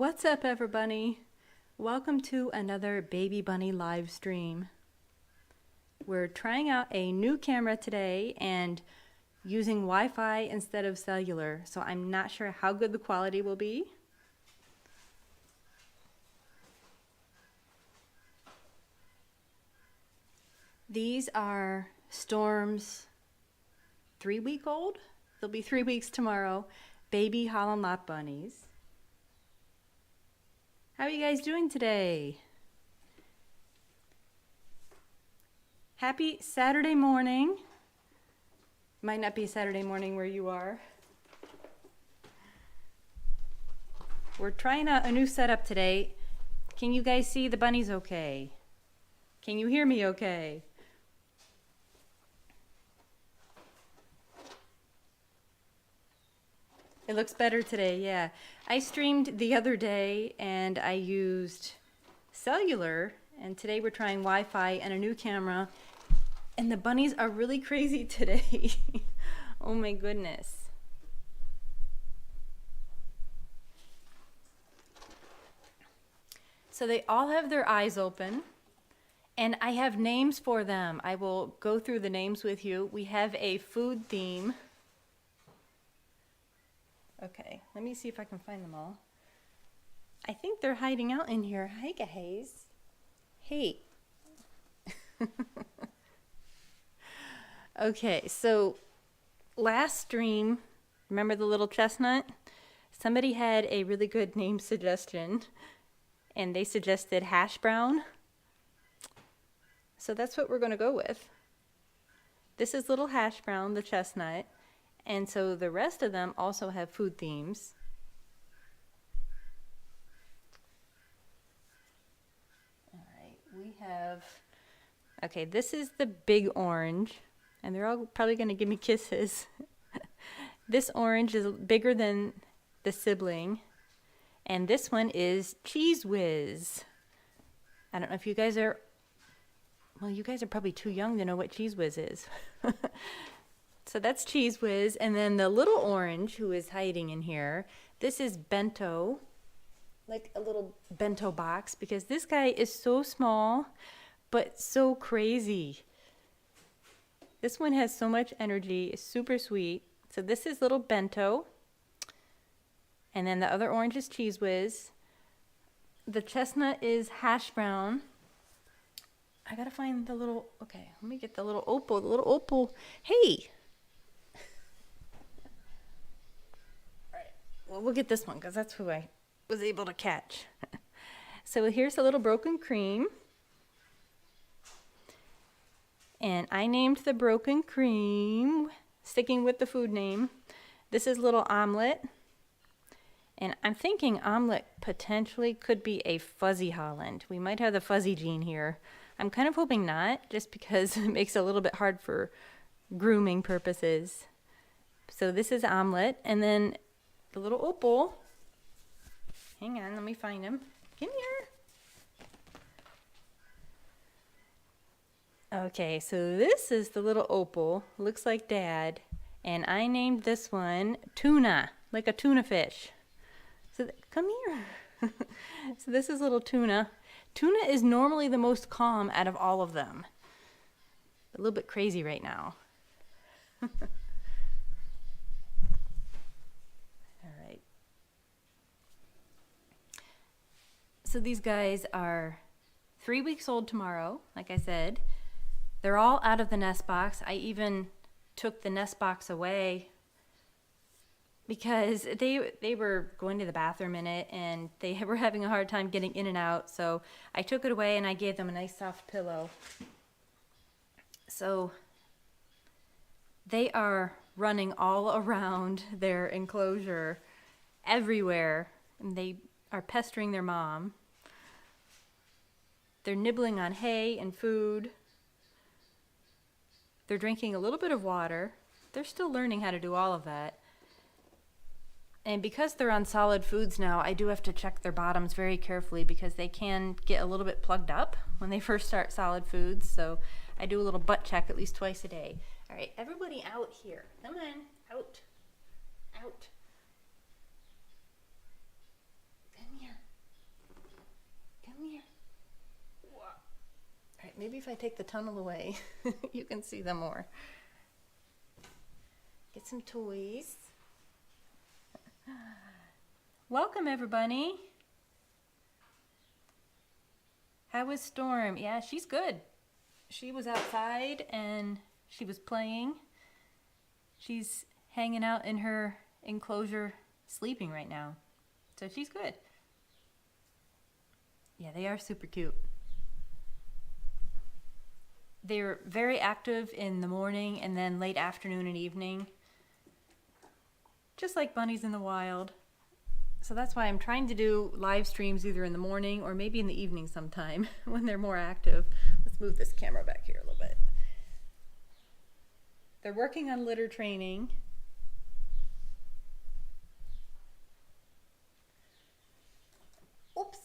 What's up, everybody? Welcome to another Baby Bunny live stream. We're trying out a new camera today and using Wi-Fi instead of cellular, so I'm not sure how good the quality will be. These are Storm's 3-week-old. They'll be 3 weeks tomorrow. Baby Holland lot bunnies. How are you guys doing today? Happy Saturday morning. Might not be Saturday morning where you are. We're trying out a new setup today. Can you guys see the bunnies okay? Can you hear me okay? It looks better today, yeah. I streamed the other day and I used cellular, and today we're trying Wi-Fi and a new camera, and the bunnies are really crazy today. Oh my goodness. So they all have their eyes open, and I have names for them. I will go through the names with you. We have a food theme. Okay, let me see if I can find them all. I think they're hiding out in here. Hi, guys. Hey. Okay, so last stream, remember the little chestnut? Somebody had a really good name suggestion, and they suggested hash brown. So that's what we're going to go with. This is little hash brown, the chestnut. And so the rest of them also have food themes. All right, we have, okay, this is the big orange, and they're all probably going to give me kisses. This orange is bigger than the sibling, and this one is Cheese Whiz. I don't know if you guys are, well, you guys are probably too young to know what Cheese Whiz is. So that's Cheese Whiz, and then the little orange who is hiding in here, this is Bento, like a little bento box, because this guy is so small, but so crazy. This one has so much energy, it's super sweet. So this is little Bento, and then the other orange is Cheese Whiz. The chestnut is Hash Brown. I gotta find the little, okay, let me get the little opal, hey! Well, we'll get this one because that's who I was able to catch. So here's a little Broken Cream. And I named the Broken Cream, sticking with the food name. This is little Omelet. And I'm thinking Omelet potentially could be a fuzzy Holland. We might have the fuzzy gene here. I'm kind of hoping not, just because it makes it a little bit hard for grooming purposes. So this is Omelet. And then the little opal, hang on, let me find him. Come here. Okay, so this is the little opal, looks like Dad, and I named this one Tuna, like a tuna fish. So come here. So this is little Tuna. Tuna is normally the most calm out of all of them. A little bit crazy right now. So these guys are 3 weeks old tomorrow, like I said. They're all out of the nest box. I even took the nest box away because they were going to the bathroom in it, and they were having a hard time getting in and out. So I took it away and I gave them a nice soft pillow. So they are running all around their enclosure everywhere, and they are pestering their mom. They're nibbling on hay and food. They're drinking a little bit of water. They're still learning how to do all of that. And because they're on solid foods now, I do have to check their bottoms very carefully because they can get a little bit plugged up when they first start solid foods. So I do a little butt check at least twice a day. All right, everybody out here. Come on, out, out. Come here. Maybe if I take the tunnel away, you can see them more. Get some toys. Welcome, everybody. How was Storm? Yeah, she's good. She was outside and she was playing. She's hanging out in her enclosure, sleeping right now. So she's good. Yeah, they are super cute. They're very active in the morning and then late afternoon and evening. Just like bunnies in the wild. So that's why I'm trying to do live streams either in the morning or maybe in the evening sometime when they're more active. Let's move this camera back here a little bit. They're working on litter training. Oops.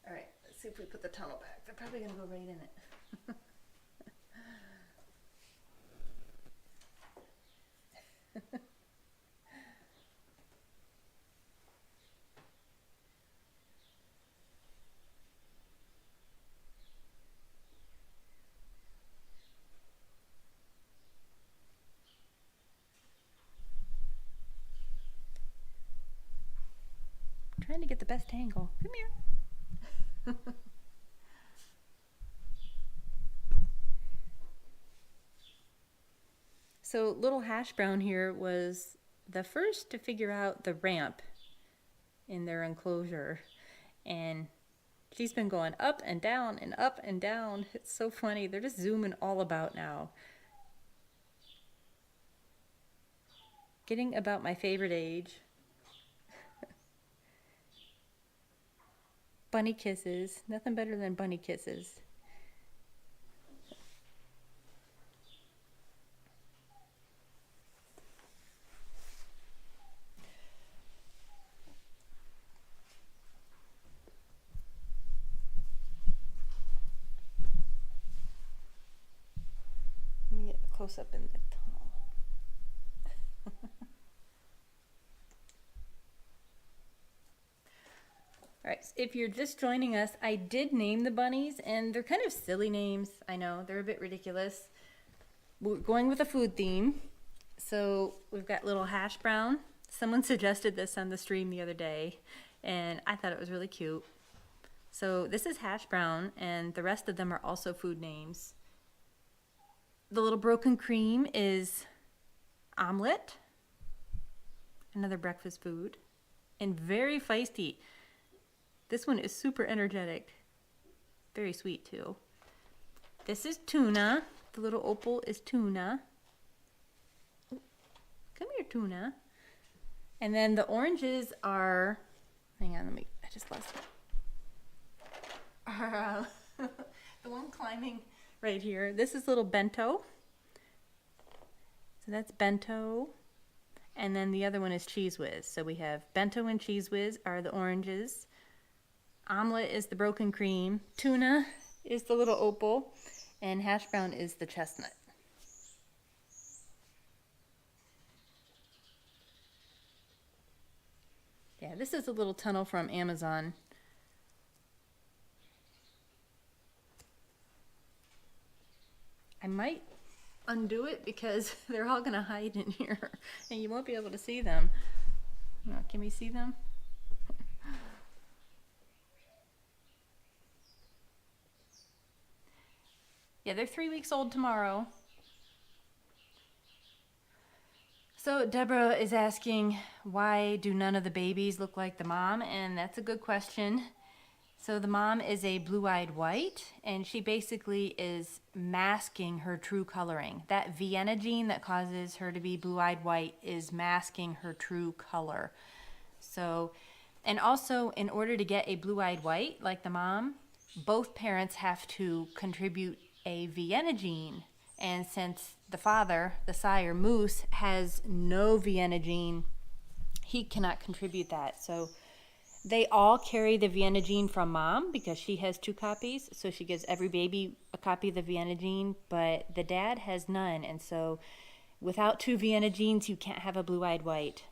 All right, let's see if we put the tunnel back. They're probably gonna go right in it. Trying to get the best angle. Come here. So little Hash Brown here was the first to figure out the ramp in their enclosure. And she's been going up and down and up and down. It's so funny. They're just zooming all about now. Getting about my favorite age. Bunny kisses. Nothing better than bunny kisses. Let me get close up in the tunnel. All right, so if you're just joining us, I did name the bunnies, and they're kind of silly names. I know, they're a bit ridiculous. We're going with a food theme. So we've got little Hash Brown. Someone suggested this on the stream the other day, and I thought it was really cute. So this is Hash Brown, and the rest of them are also food names. The little Broken Cream is omelet, another breakfast food, and very feisty. This one is super energetic. Very sweet too. This is Tuna. The little opal is Tuna. Come here, Tuna. And then the oranges are, hang on, I just lost it. Are the one climbing right here. This is little Bento. So that's Bento. And then the other one is Cheese Whiz. So we have Bento and Cheese Whiz are the oranges. Omelet is the Broken Cream, Tuna is the little opal, and Hash Brown is the chestnut. Yeah, this is a little tunnel from Amazon. I might undo it because they're all gonna hide in here and you won't be able to see them. Can we see them? Yeah, they're 3 weeks old tomorrow. So Deborah is asking, why do none of the babies look like the mom? And that's a good question. So the mom is a blue-eyed white, and she basically is masking her true coloring. That Vienna gene that causes her to be blue-eyed white is masking her true color. So, and also in order to get a blue-eyed white like the mom, both parents have to contribute a Vienna gene, and since the father, the sire, Moose, has no Vienna gene, he cannot contribute that. So they all carry the Vienna gene from mom because she has 2 copies, so she gives every baby a copy of the Vienna gene, but the dad has none, and so without 2 Vienna genes, you can't have a blue-eyed white.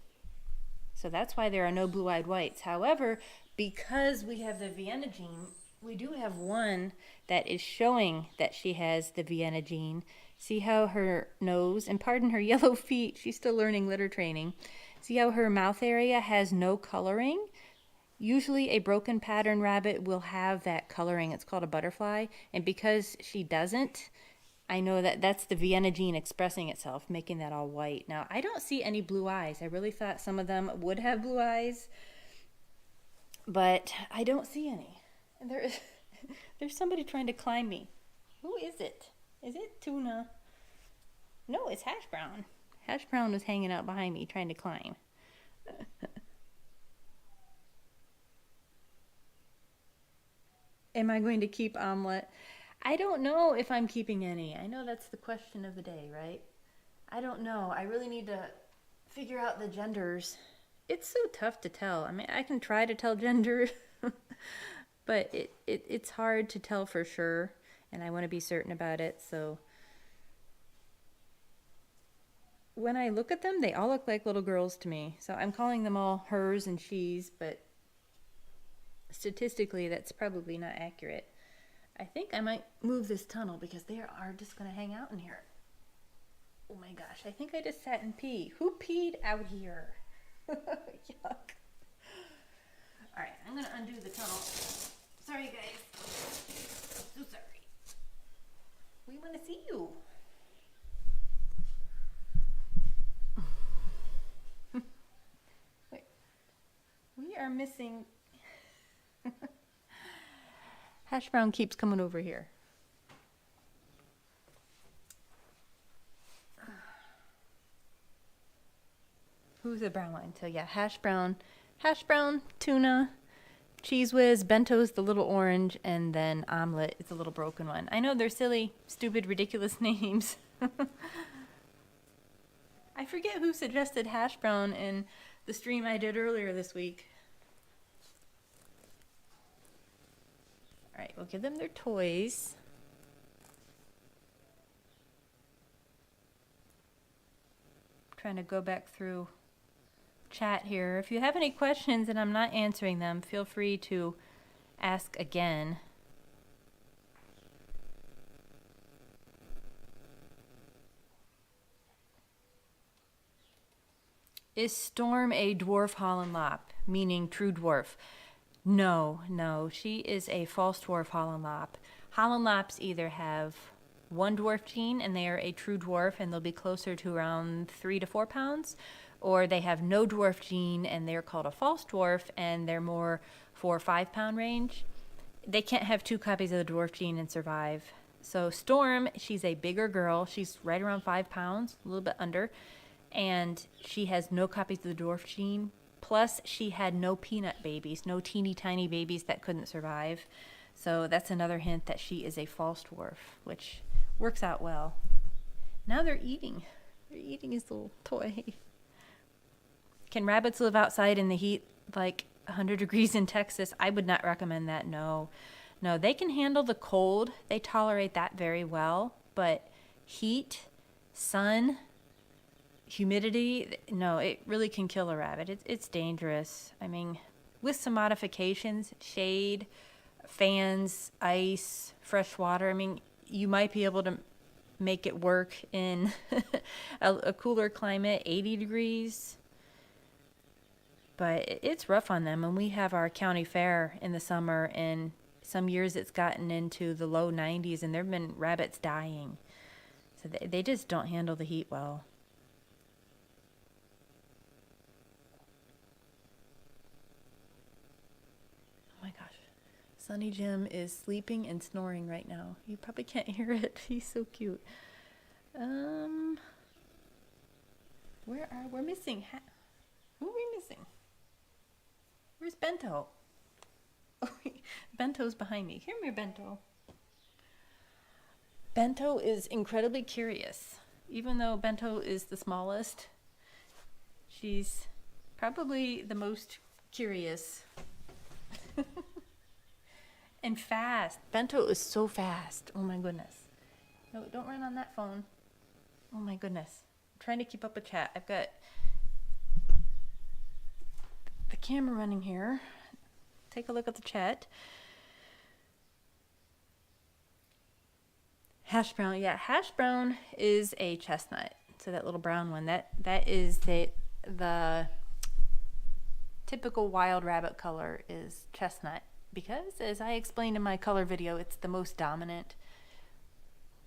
So that's why there are no blue-eyed whites. However, because we have the Vienna gene, We do have one that is showing that she has the Vienna gene. See how her nose, and pardon her yellow feet, she's still learning litter training. See how her mouth area has no coloring? Usually a broken pattern rabbit will have that coloring. It's called a butterfly. And because she doesn't, I know that that's the Vienna gene expressing itself, making that all white. Now, I don't see any blue eyes. I really thought some of them would have blue eyes, but I don't see any. And there's somebody trying to climb me. Who is it? Is it Tuna? No, it's Hash Brown. Hash Brown was hanging out behind me trying to climb. Am I going to keep Omelette? I don't know if I'm keeping any. I know that's the question of the day, right? I don't know. I really need to figure out the genders. It's so tough to tell. I mean, I can try to tell gender, but it's hard to tell for sure, and I want to be certain about it. So when I look at them, they all look like little girls to me. So I'm calling them all hers and she's, but statistically, that's probably not accurate. I think I might move this tunnel because they are just going to hang out in here. Oh my gosh, I think I just sat and peed. Who peed out here? Yuck. Alright, I'm going to undo the tunnel. Sorry guys. So sorry. We want to see you. Wait. We are missing... Hash Brown keeps coming over here. Who's the brown one? So yeah, Hash Brown, Tuna, Cheese Whiz, Bento's the little orange, and then Omelette is the little broken one. I know they're silly, stupid, ridiculous names. I forget who suggested Hash Brown in the stream I did earlier this week. Alright, we'll give them their toys. Trying to go back through chat here. If you have any questions and I'm not answering them, feel free to ask again. Is Storm a dwarf Holland lop, meaning true dwarf? No, she is a false dwarf Holland lop. Holland lops either have one dwarf gene and they are a true dwarf and they'll be closer to around 3 to 4 pounds, or they have no dwarf gene and they're called a false dwarf and they're more 4 or 5 pound range. They can't have 2 copies of the dwarf gene and survive. So Storm, she's a bigger girl. She's right around 5 pounds, a little bit under, and she has no copies of the dwarf gene. Plus, she had no peanut babies, no teeny tiny babies that couldn't survive. So that's another hint that she is a false dwarf, which works out well. Now they're eating. They're eating his little toy. Can rabbits live outside in the heat like 100 degrees in Texas? I would not recommend that, no. No, they can handle the cold. They tolerate that very well. But heat, sun, humidity, no, it really can kill a rabbit. It's dangerous. I mean, with some modifications, shade, fans, ice, fresh water, I mean, you might be able to make it work in a cooler climate, 80 degrees. But it's rough on them. And we have our county fair in the summer, and some years it's gotten into the low 90s, and there have been rabbits dying. So they just don't handle the heat well. Oh my gosh. Sonny Jim is sleeping and snoring right now. You probably can't hear it. He's so cute. We're missing? Who are we missing? Where's Bento? Oh, Bento's behind me. Come here, Bento. Bento is incredibly curious. Even though Bento is the smallest, she's probably the most curious. And fast. Bento is so fast. Oh my goodness. No, don't run on that phone. Oh my goodness. I'm trying to keep up with chat. I've got the camera running here. Take a look at the chat. Hash brown, yeah, hash brown is a chestnut. So that little brown one, that is the typical wild rabbit color is chestnut, because as I explained in my color video, it's the most dominant.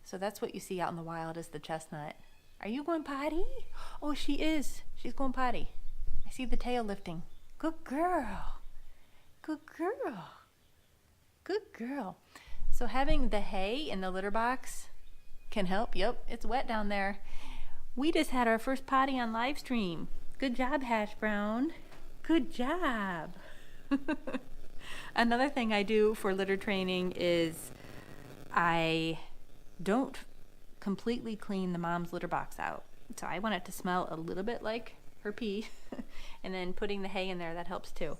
So that's what you see out in the wild is the chestnut. Are you going potty? Oh, she is. She's going potty. I see the tail lifting. Good girl. Good girl. Good girl. So having the hay in the litter box can help. Yep, it's wet down there. We just had our first potty on live stream. Good job, Hash Brown. Good job. Another thing I do for litter training is I don't completely clean the mom's litter box out. So I want it to smell a little bit like her pee. And then putting the hay in there, that helps too.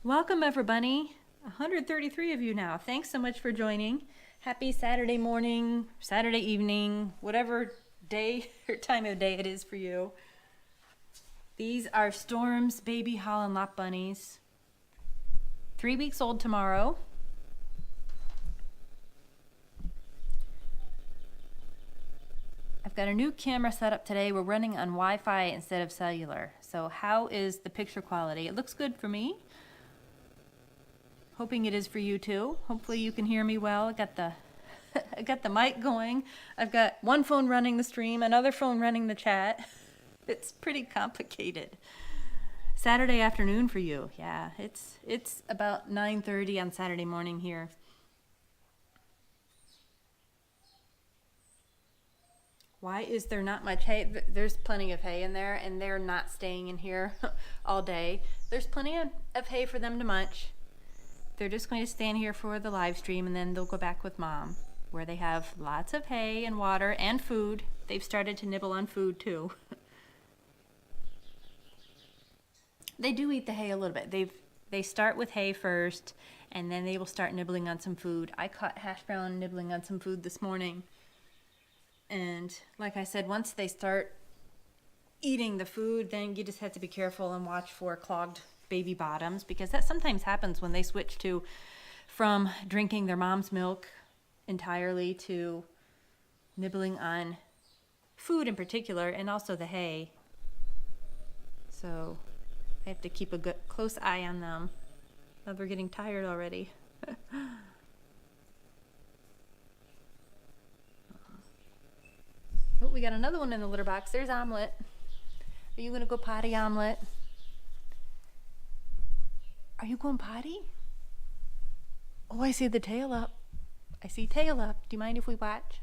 Welcome everybody. 133 of you now. Thanks so much for joining. Happy Saturday morning, Saturday evening, whatever day or time of day it is for you. These are Storm's baby Holland lap bunnies. 3 weeks old tomorrow. I've got a new camera set up today. We're running on Wi-Fi instead of cellular. So how is the picture quality? It looks good for me. Hoping it is for you too. Hopefully you can hear me well. I got the mic going. I've got one phone running the stream, another phone running the chat. It's pretty complicated. Saturday afternoon for you. Yeah, it's about 9:30 on Saturday morning here. Why is there not much hay? There's plenty of hay in there, and they're not staying in here all day. There's plenty of hay for them to munch. They're just going to stand here for the live stream, and then they'll go back with mom, where they have lots of hay and water and food. They've started to nibble on food too. They do eat the hay a little bit. They start with hay first, and then they will start nibbling on some food. I caught Hash Brown nibbling on some food this morning. And like I said, once they start eating the food, then you just have to be careful and watch for clogged baby bottoms, because that sometimes happens when they switch from drinking their mom's milk entirely to nibbling on food in particular, and also the hay. So I have to keep a good close eye on them. Oh, they're getting tired already. Oh, we got another one in the litter box. There's Omelet. Are you gonna go potty, Omelet? Are you going potty? Oh, I see the tail up. I see tail up. Do you mind if we watch?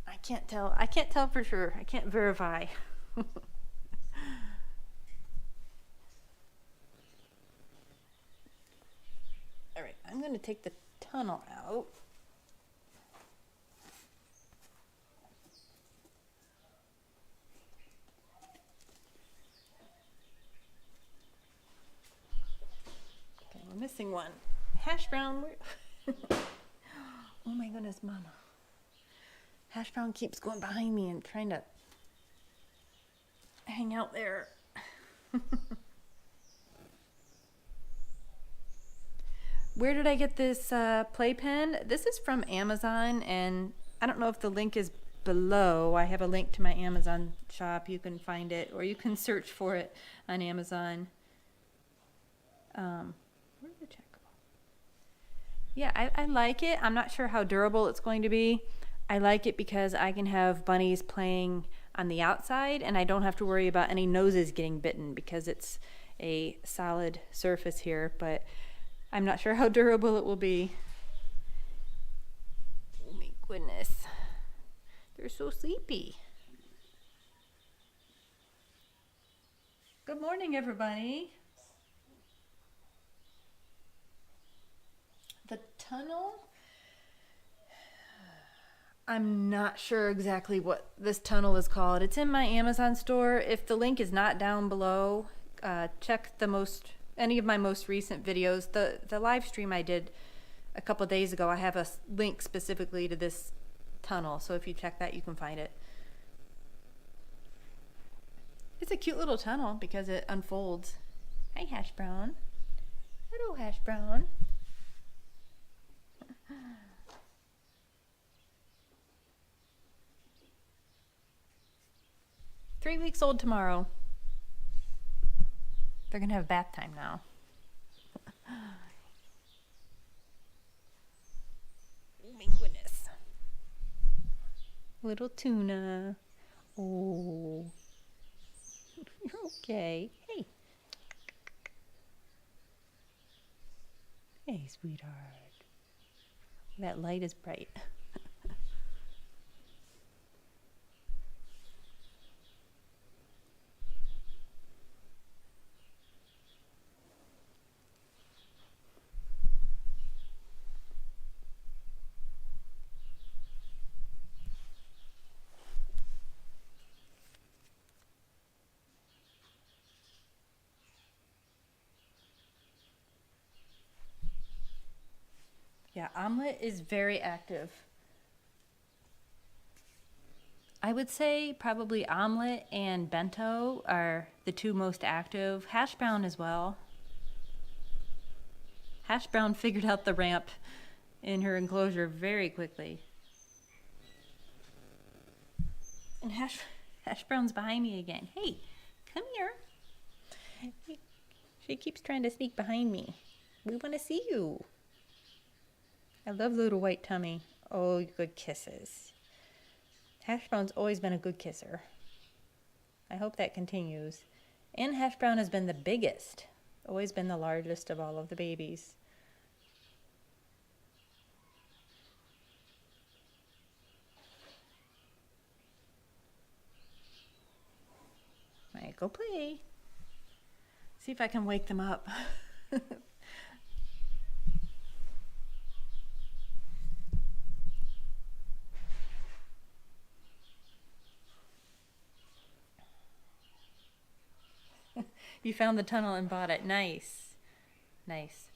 I can't tell. I can't tell for sure. I can't verify. All right, I'm going to take the tunnel out. We're missing one. Hash Brown. Oh my goodness, Mama. Hash Brown keeps going behind me and trying to hang out there. Where did I get this playpen? This is from Amazon, and I don't know if the link is below. I have a link to my Amazon shop. You can find it, or you can search for it on Amazon. Where did the check go? Yeah, I like it. I'm not sure how durable it's going to be. I like it because I can have bunnies playing on the outside, and I don't have to worry about any noses getting bitten because it's a solid surface here, but I'm not sure how durable it will be. Oh my goodness. They're so sleepy. Good morning, everybody. The tunnel, I'm not sure exactly what this tunnel is called. It's in my Amazon store. If the link is not down below, check any of my most recent videos. The live stream I did a couple days ago, I have a link specifically to this tunnel, so if you check that, you can find it. It's a cute little tunnel because it unfolds. Hi, Hash Brown. Hello, Hash Brown. 3 weeks old tomorrow. They're gonna have bath time now. Oh my goodness. Little tuna. Oh. You're okay. Hey. Hey, sweetheart. That light is bright. Yeah, Omelet is very active. I would say probably Omelet and Bento are the two most active. Hash Brown as well. Hash Brown figured out the ramp in her enclosure very quickly. And Hash Brown's behind me again. Hey, come here. She keeps trying to sneak behind me. We want to see you. I love little white tummy. Oh, good kisses. Hash Brown's always been a good kisser. I hope that continues. And Hash Brown has been the biggest. Always been the largest of all of the babies. All right, go play. See if I can wake them up. You found the tunnel and bought it. Nice. Nice.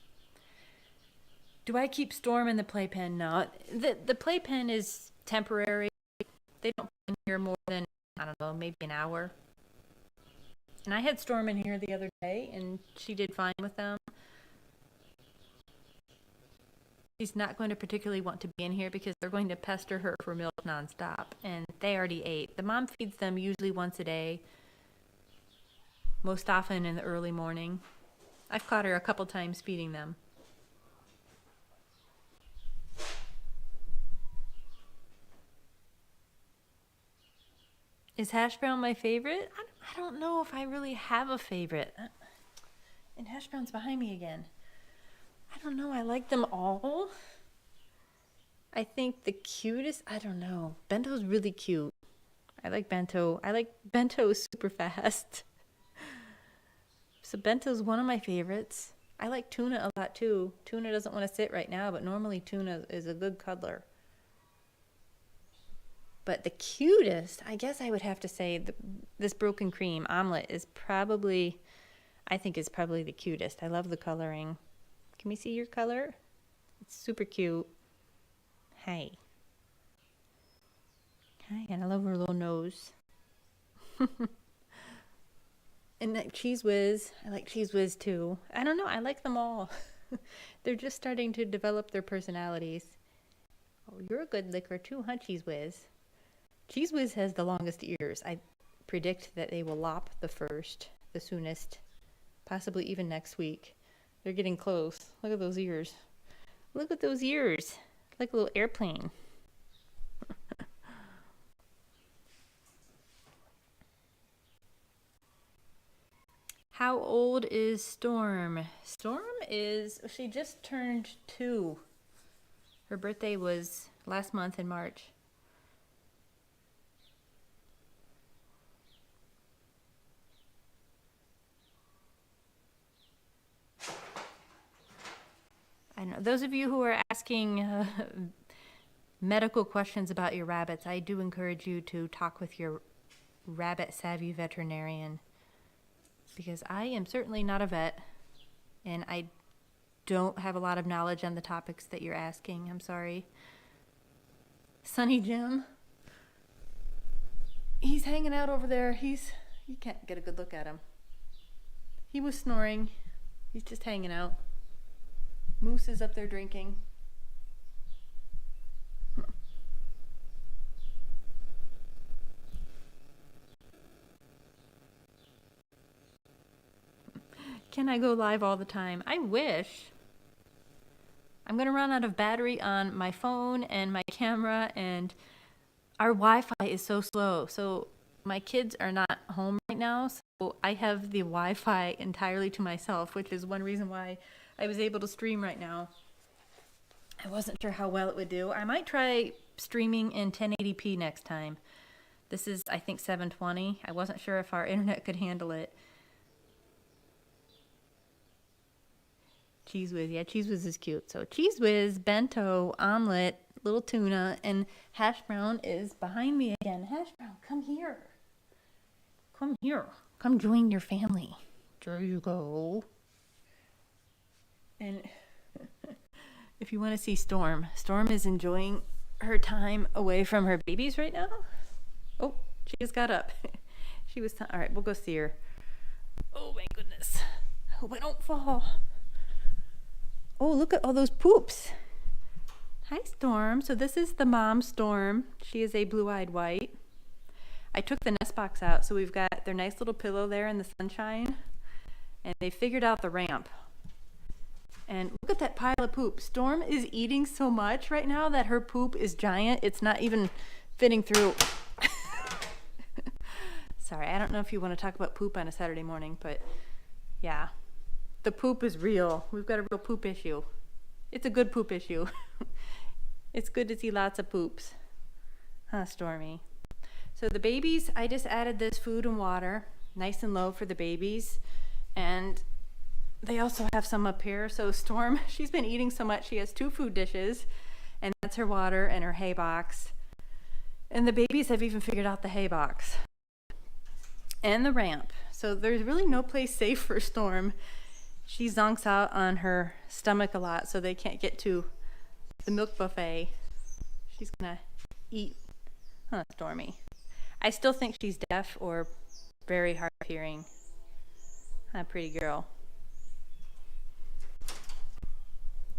Do I keep Storm in the playpen? No. The playpen is temporary. They don't put in here more than, I don't know, maybe an hour. And I had Storm in here the other day, and she did fine with them. She's not going to particularly want to be in here because they're going to pester her for milk nonstop. And they already ate. The mom feeds them usually once a day. Most often in the early morning. I've caught her a couple times feeding them. Is Hash Brown my favorite? I don't know if I really have a favorite. And Hash Brown's behind me again. I don't know. I like them all. I think the cutest, I don't know. Bento's really cute. I like Bento. I like Bento super fast. So Bento's one of my favorites. I like Tuna a lot too. Tuna doesn't want to sit right now, but normally Tuna is a good cuddler. But the cutest, I guess I would have to say, this Broken Cream Omelet is probably, I think is probably the cutest. I love the coloring. Can we see your color? It's super cute. Hi. Hi, and I love her little nose. And that Cheese Whiz, I like Cheese Whiz too. I don't know, I like them all. They're just starting to develop their personalities. Oh, you're a good licker too, huh, Cheese Whiz? Cheese Whiz has the longest ears. I predict that they will lop the first, the soonest, possibly even next week. They're getting close. Look at those ears. Look at those ears. Like a little airplane. How old is Storm? Storm is, she just turned 2. Her birthday was last month in March. I know those of you who are asking medical questions about your rabbits, I do encourage you to talk with your rabbit savvy veterinarian. Because I am certainly not a vet, and I don't have a lot of knowledge on the topics that you're asking. I'm sorry. Sonny Jim. He's hanging out over there. You can't get a good look at him. He was snoring. He's just hanging out. Moose is up there drinking. Can I go live all the time? I wish. I'm going to run out of battery on my phone and my camera, and our Wi-Fi is so slow. So my kids are not home right now, so I have the Wi-Fi entirely to myself, which is one reason why I was able to stream right now. I wasn't sure how well it would do. I might try streaming in 1080p next time. This is, I think, 720. I wasn't sure if our internet could handle it. Cheese Whiz, yeah, Cheese Whiz is cute. So Cheese Whiz, bento, omelet, little tuna, and Hash Brown is behind me again. Hash Brown, come here. Come here. Come join your family. There you go. And if you want to see Storm, Storm is enjoying her time away from her babies right now. Oh, she just got up. She was, all right, we'll go see her. Oh my goodness. I hope I don't fall. Oh, look at all those poops. Hi, Storm. So this is the mom, Storm. She is a blue-eyed white. I took the nest box out, so we've got their nice little pillow there in the sunshine. And they figured out the ramp. And look at that pile of poop. Storm is eating so much right now that her poop is giant. It's not even fitting through. Sorry, I don't know if you want to talk about poop on a Saturday morning, but yeah. The poop is real. We've got a real poop issue. It's a good poop issue. It's good to see lots of poops. Huh, Stormy? So the babies, I just added this food and water, nice and low for the babies. And they also have some up here. So Storm, she's been eating so much, she has 2 food dishes, and that's her water and her hay box. And the babies have even figured out the hay box and the ramp. So there's really no place safe for Storm. She zonks out on her stomach a lot, so they can't get to the milk buffet. She's gonna eat. Huh, Stormy. I still think she's deaf or very hard of hearing. Huh, pretty girl.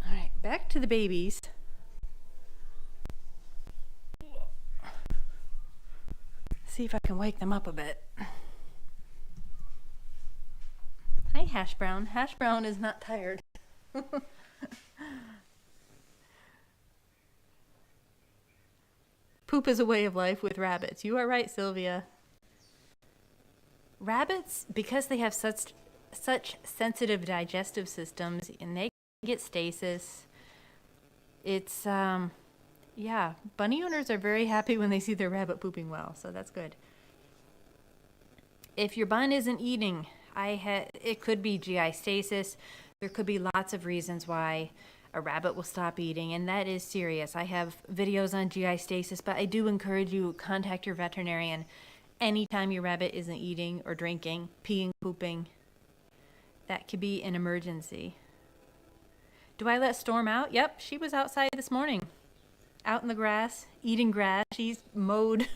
All right, back to the babies. See if I can wake them up a bit. Hi, Hash Brown. Hash Brown is not tired. Poop is a way of life with rabbits. You are right, Sylvia. Rabbits, because they have such sensitive digestive systems, and they get stasis. It's, yeah, bunny owners are very happy when they see their rabbit pooping well, so that's good. If your bun isn't eating, it could be GI stasis. There could be lots of reasons why a rabbit will stop eating, and that is serious. I have videos on GI stasis, but I do encourage you to contact your veterinarian anytime your rabbit isn't eating or drinking, peeing, pooping. That could be an emergency. Do I let Storm out? Yep, she was outside this morning, out in the grass, eating grass. She's mowed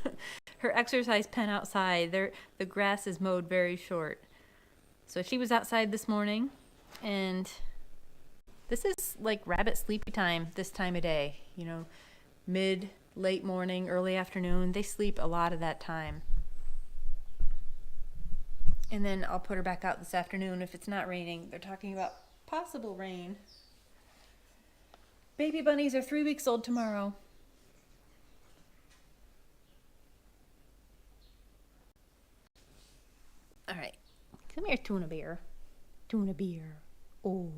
her exercise pen outside. The grass is mowed very short. So she was outside this morning, and this is like rabbit sleepy time this time of day. You know, late morning, early afternoon. They sleep a lot of that time. And then I'll put her back out this afternoon if it's not raining. They're talking about possible rain. Baby bunnies are 3 weeks old tomorrow. All right. Come here, Tuna Bear. Tuna Bear. Oh.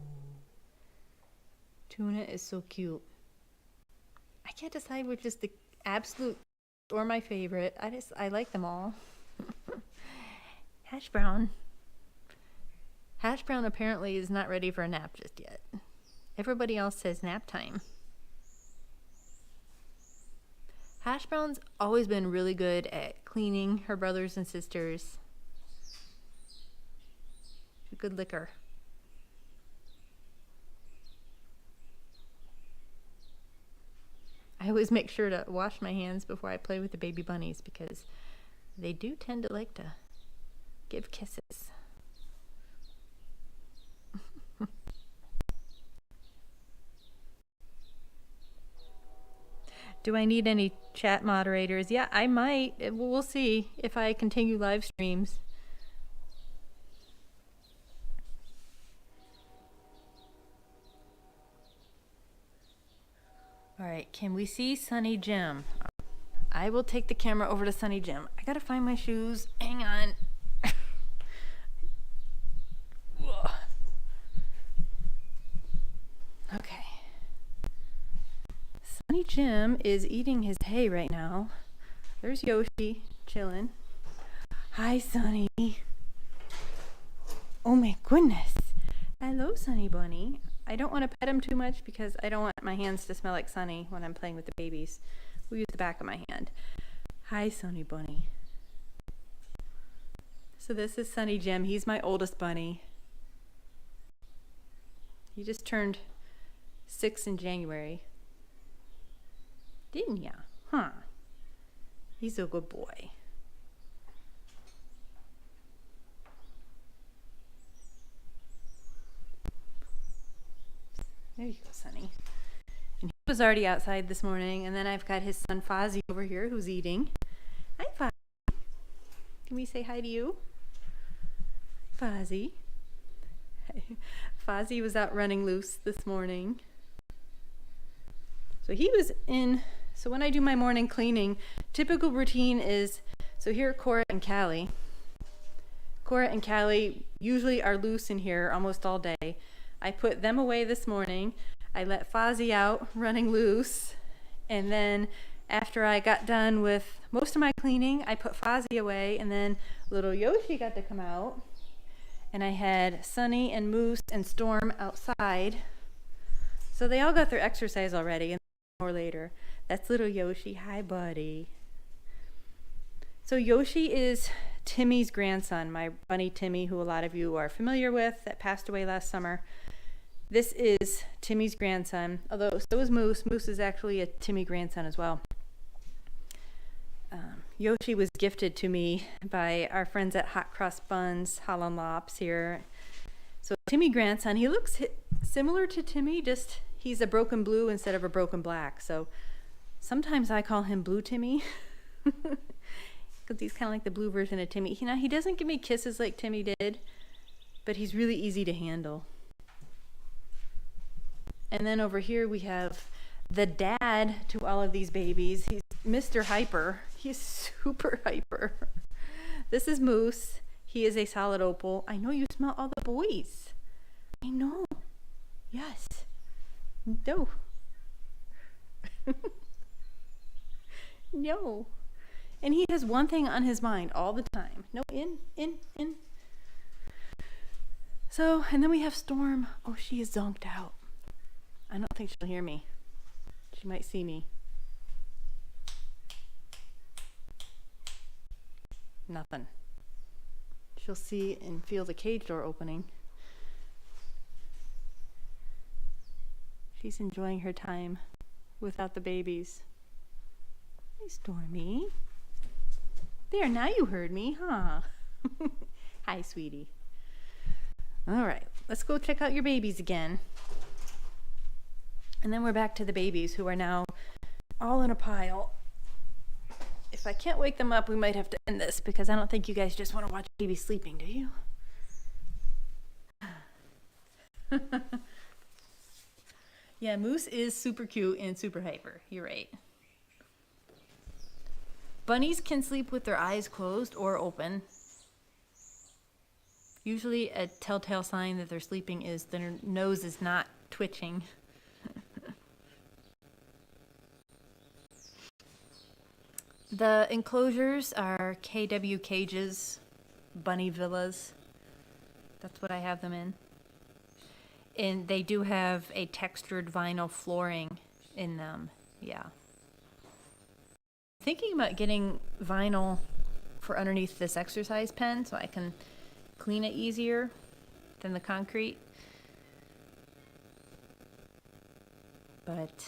Tuna is so cute. I can't decide which is the absolute or my favorite. I like them all. Hash Brown. Hash Brown apparently is not ready for a nap just yet. Everybody else says nap time. Hash Brown's always been really good at cleaning her brothers and sisters. She's a good licker. I always make sure to wash my hands before I play with the baby bunnies because they do tend to like to give kisses. Do I need any chat moderators? Yeah, I might. We'll see if I continue live streams. All right, can we see Sunny Jim? I will take the camera over to Sunny Jim. I gotta find my shoes. Hang on. Okay. Sunny Jim is eating his hay right now. There's Yoshi chilling. Hi, Sunny. Oh my goodness. Hello, Sunny Bunny. I don't want to pet him too much because I don't want my hands to smell like Sunny when I'm playing with the babies. We'll use the back of my hand. Hi, Sunny Bunny. So this is Sunny Jim. He's my oldest bunny. He just turned 6 in January. Didn't ya? Huh. He's a good boy. There you go, Sunny. And he was already outside this morning, and then I've got his son Fozzie over here who's eating. Hi, Fozzie. Can we say hi to you? Fozzie. Fozzie was out running loose this morning. So he was in, so when I do my morning cleaning, typical routine is, so here are Cora and Callie. Cora and Callie usually are loose in here almost all day. I put them away this morning. I let Fozzie out running loose. And then after I got done with most of my cleaning, I put Fozzie away, and then little Yoshi got to come out. And I had Sunny and Moose and Storm outside. So they all got their exercise already, and more later. That's little Yoshi. Hi, buddy. So Yoshi is Timmy's grandson, my bunny Timmy, who a lot of you are familiar with, that passed away last summer. This is Timmy's grandson, although so is Moose. Moose is actually a Timmy grandson as well. Yoshi was gifted to me by our friends at Hot Cross Buns, Holland here. So Timmy grandson, he looks similar to Timmy, just he's a broken blue instead of a broken black. So sometimes I call him Blue Timmy because he's kind of like the blue version of Timmy. You know, he doesn't give me kisses like Timmy did, but he's really easy to handle. And then over here we have the dad to all of these babies. He's Mr. Hyper. He's super hyper. This is Moose. He is a solid opal. I know you smell all the boys. I know. Yes. No. No. And he has one thing on his mind all the time. No, in. So, and then we have Storm. Oh, she is zonked out. I don't think she'll hear me. She might see me. Nothing. She'll see and feel the cage door opening. She's enjoying her time without the babies. Hi, Stormy. There, now you heard me, huh? Hi, sweetie. All right, let's go check out your babies again. And then we're back to the babies who are now all in a pile. If I can't wake them up, we might have to end this because I don't think you guys just want to watch babies sleeping, do you? Yeah, Moose is super cute and super hyper. You're right. Bunnies can sleep with their eyes closed or open. Usually a telltale sign that they're sleeping is their nose is not twitching. The enclosures are KW cages, bunny villas. That's what I have them in. And they do have a textured vinyl flooring in them. Yeah. Thinking about getting vinyl for underneath this exercise pen so I can clean it easier than the concrete. But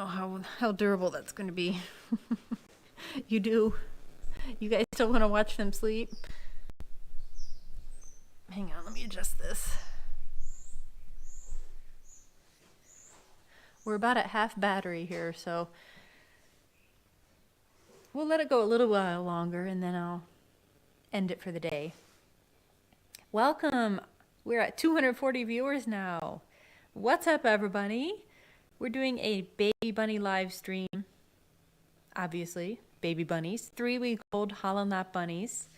know how durable that's going to be. You do. You guys still want to watch them sleep? Hang on, let me adjust this. We're about at half battery here, so we'll let it go a little while longer and then I'll end it for the day. Welcome! We're at 240 viewers now. What's up, everybody? We're doing a baby bunny live stream. Obviously, baby bunnies. 3-week-old Holland bunnies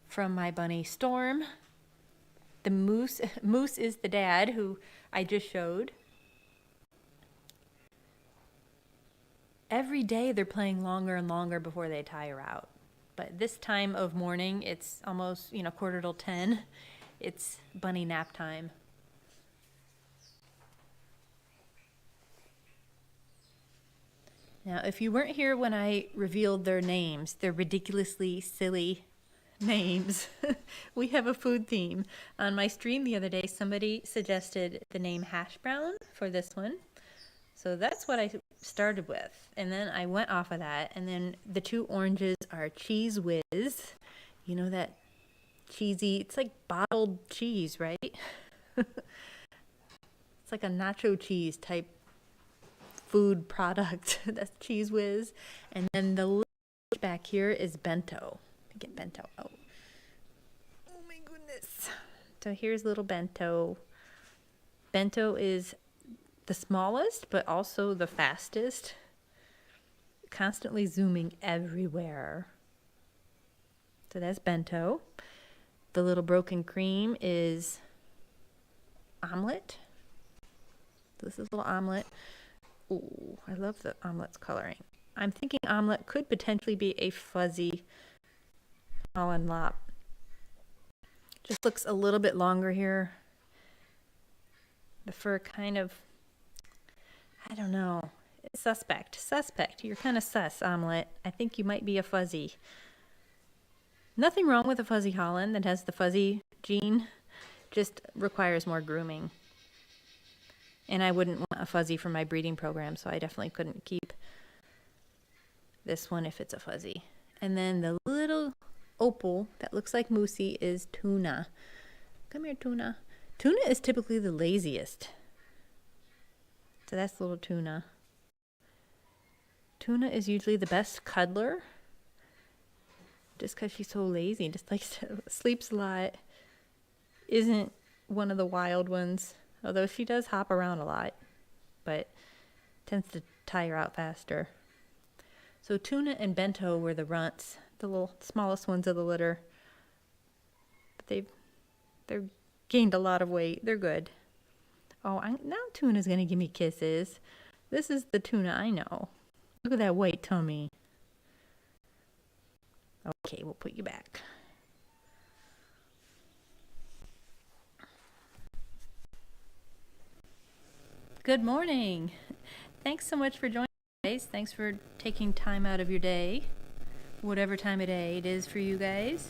from my bunny Storm. The Moose is the dad who I just showed. Every day they're playing longer and longer before they tire out. But this time of morning, it's almost, 9:45. It's bunny nap time. Now, if you weren't here when I revealed their names, they're ridiculously silly names. We have a food theme. On my stream the other day, somebody suggested the name Hash Brown for this one. So that's what I started with. And then I went off of that. And then the two oranges are Cheese Whiz. You know that cheesy, it's like bottled cheese, right? It's like a nacho cheese type food product. That's Cheese Whiz. And then the little back here is Bento. Get Bento out. Oh my goodness. So here's little Bento. Bento is the smallest, but also the fastest. Constantly zooming everywhere. So that's Bento. The little broken cream is Omelet. This is little Omelet. Ooh, I love the Omelet's coloring. I'm thinking Omelet could potentially be a fuzzy Holland lop. Just looks a little bit longer here. The fur kind of, I don't know. It's suspect. You're kind of sus, Omelet. I think you might be a fuzzy. Nothing wrong with a fuzzy Holland that has the fuzzy gene. Just requires more grooming. And I wouldn't want a fuzzy for my breeding program, so I definitely couldn't keep this one if it's a fuzzy. And then the little opal that looks like Moosey is Tuna. Come here, Tuna. Tuna is typically the laziest. So that's little Tuna. Tuna is usually the best cuddler. Just because she's so lazy, just likes to sleeps a lot. Isn't one of the wild ones. Although she does hop around a lot, but tends to tire out faster. So Tuna and Bento were the runts, the little smallest ones of the litter. But they're gained a lot of weight. They're good. Oh, now Tuna's gonna give me kisses. This is the Tuna I know. Look at that white tummy. Okay, we'll put you back. Good morning. Thanks so much for joining us, guys. Thanks for taking time out of your day, whatever time of day it is for you guys.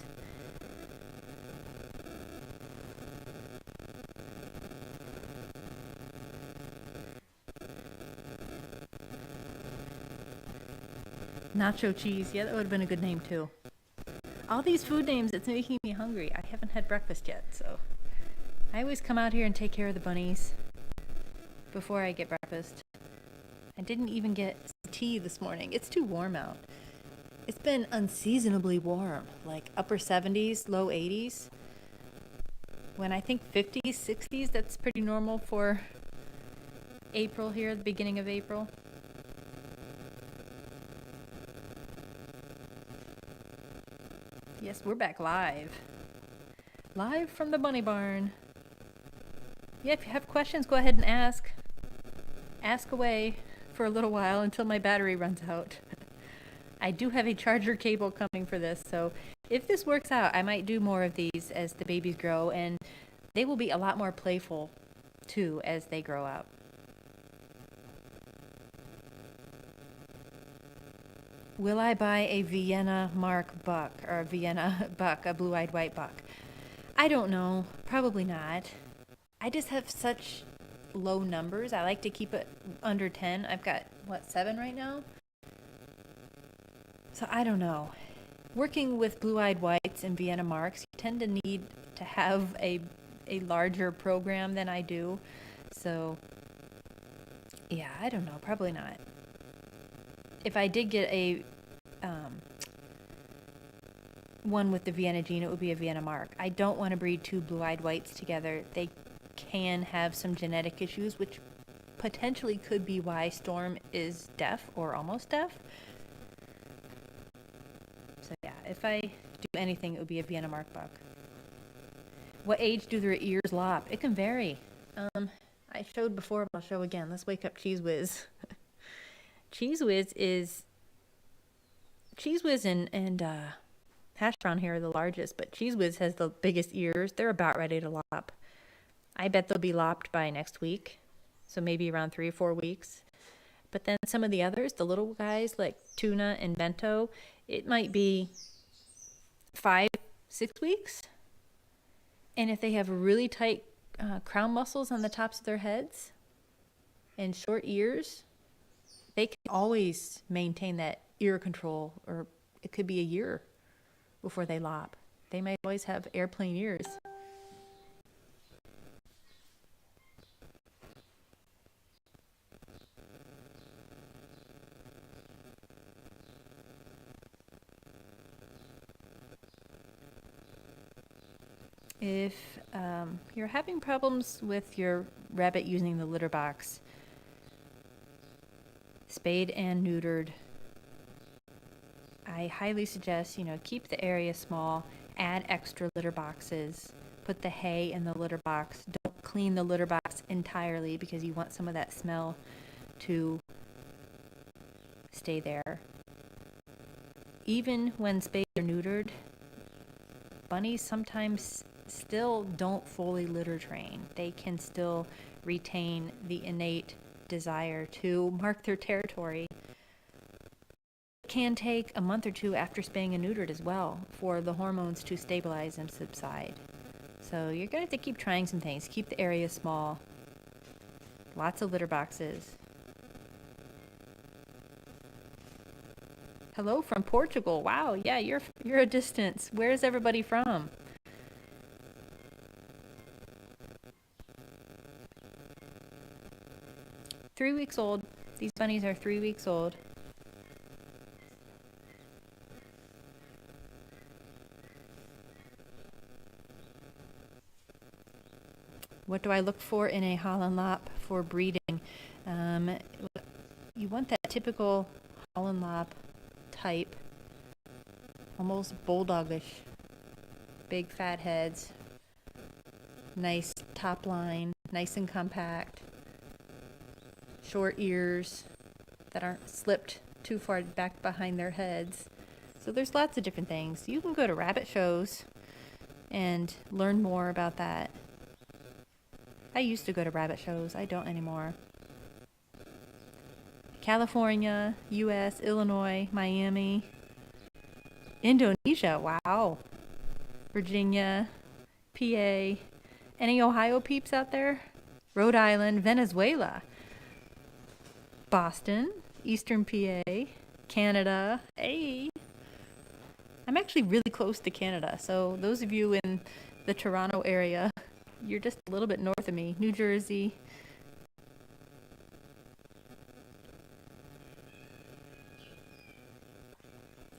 Nacho cheese. Yeah, that would have been a good name too. All these food names, it's making me hungry. I haven't had breakfast yet, so I always come out here and take care of the bunnies before I get breakfast. I didn't even get tea this morning. It's too warm out. It's been unseasonably warm, like upper 70s, low 80s. When I think 50s, 60s, that's pretty normal for April here, the beginning of April. Yes, we're back live. Live from the bunny barn. Yeah, if you have questions, go ahead and ask. Ask away for a little while until my battery runs out. I do have a charger cable coming for this, so if this works out, I might do more of these as the babies grow, and they will be a lot more playful, too, as they grow up. Will I buy a Vienna Mark buck, or a Vienna buck, a blue-eyed white buck? I don't know. Probably not. I just have such low numbers. I like to keep it under 10. I've got, what, 7 right now? So I don't know. Working with blue-eyed whites and Vienna marks, you tend to need to have a larger program than I do. So yeah, I don't know, probably not. If I did get a one with the Vienna gene, it would be a Vienna mark. I don't want to breed 2 blue-eyed whites together. They can have some genetic issues, which potentially could be why Storm is deaf or almost deaf. So yeah, if I do anything, it would be a Vienna mark buck. What age do their ears lop? It can vary. I showed before, but I'll show again. Let's wake up Cheese Whiz. Cheese Whiz and Hash Brown here are the largest, but Cheese Whiz has the biggest ears. They're about ready to lop. I bet they'll be lopped by next week, so maybe around 3 or 4 weeks. But then some of the others, the little guys like Tuna and Bento, it might be 5, 6 weeks. And if they have really tight crown muscles on the tops of their heads and short ears, they can always maintain that ear control, or it could be a year before they lop. They might always have airplane ears. If you're having problems with your rabbit using the litter box, spayed and neutered, I highly suggest, keep the area small, add extra litter boxes, put the hay in the litter box. Don't clean the litter box entirely because you want some of that smell to stay there. Even when spayed or neutered, bunnies sometimes still don't fully litter train. They can still retain the innate desire to mark their territory. It can take a month or 2 after spaying and neutered as well for the hormones to stabilize and subside. So you're going to have to keep trying some things. Keep the area small. Lots of litter boxes. Hello from Portugal. Wow, yeah, you're a distance. Where is everybody from? Three weeks old. These bunnies are 3 weeks old. What do I look for in a Holland lop for breeding? You want that typical Holland lop type, almost bulldogish, big fat heads, nice top line, nice and compact, short ears that aren't slipped too far back behind their heads. So there's lots of different things. You can go to rabbit shows and learn more about that. I used to go to rabbit shows. I don't anymore. California, US, Illinois, Miami, Indonesia, wow. Virginia, PA. Any Ohio peeps out there? Rhode Island, Venezuela, Boston, Eastern PA, Canada. Hey, I'm actually really close to Canada. So those of you in the Toronto area, you're just a little bit north of me. New Jersey.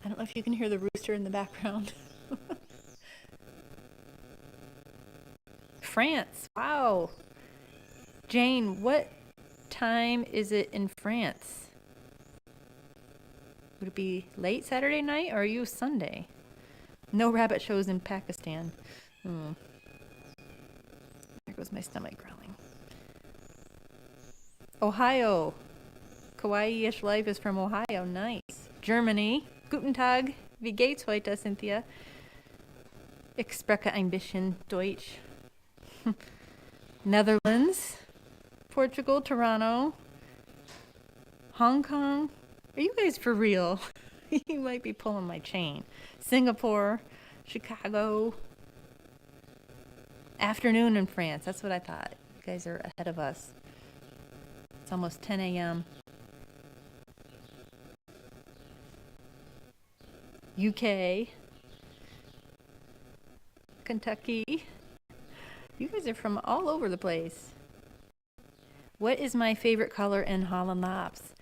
I don't know if you can hear the rooster in the background. France. Wow. Jane, what time is it in France? Would it be late Saturday night or are you Sunday? No rabbit shows in Pakistan. There goes my stomach growling. Ohio. Kawaii-ish life is from Ohio. Nice. Germany. Guten Tag. Wie geht's heute, Cynthia? Ich spreche ein bisschen Deutsch. Netherlands. Portugal. Toronto. Hong Kong. Are you guys for real? You might be pulling my chain. Singapore. Chicago. Afternoon in France. That's what I thought. You guys are ahead of us. almost 10 a.m. UK, Kentucky. You guys are from all over the place. What is my favorite color in Holland Lops?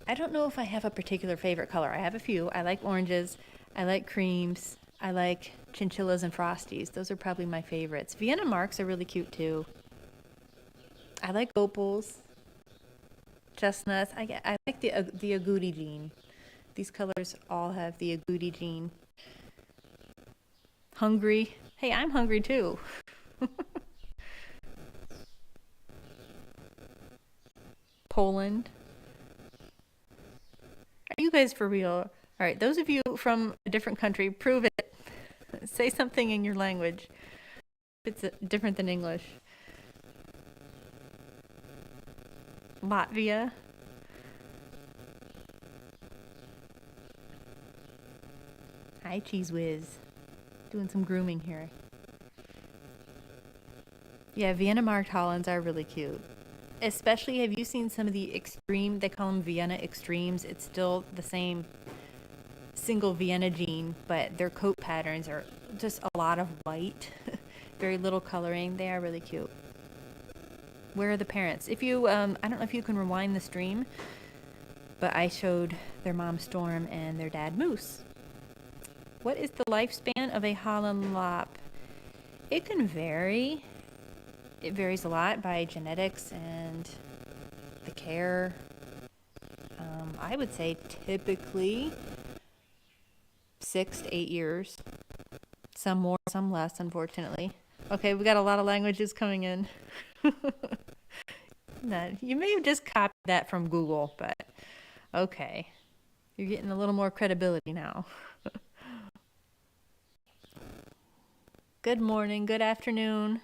I don't know if I have a particular favorite color. I have a few. I like oranges. I like creams. I like chinchillas and frosties. Those are probably my favorites. Vienna marks are really cute too. I like opals, chestnuts. I like the agouti gene. These colors all have the agouti gene. Hungry. Hey, I'm hungry too. Poland. Are you guys for real? All right, those of you from a different country, prove it. Say something in your language. It's different than English. Latvia. Hi, Cheese Whiz. Doing some grooming here. Yeah, Vienna marked Hollands are really cute. Especially, have you seen some of the extreme, they call them Vienna extremes. It's still the same single Vienna gene, but their coat patterns are just a lot of white. Very little coloring. They are really cute. Where are the parents? If you, I don't know if you can rewind the stream, but I showed their mom Storm and their dad Moose. What is the lifespan of a Holland Lop? It can vary. It varies a lot by genetics and the care. I would say typically 6 to 8 years. Some more, some less, unfortunately. Okay, we got a lot of languages coming in. No, you may have just copied that from Google, but okay. You're getting a little more credibility now. Good morning, good afternoon.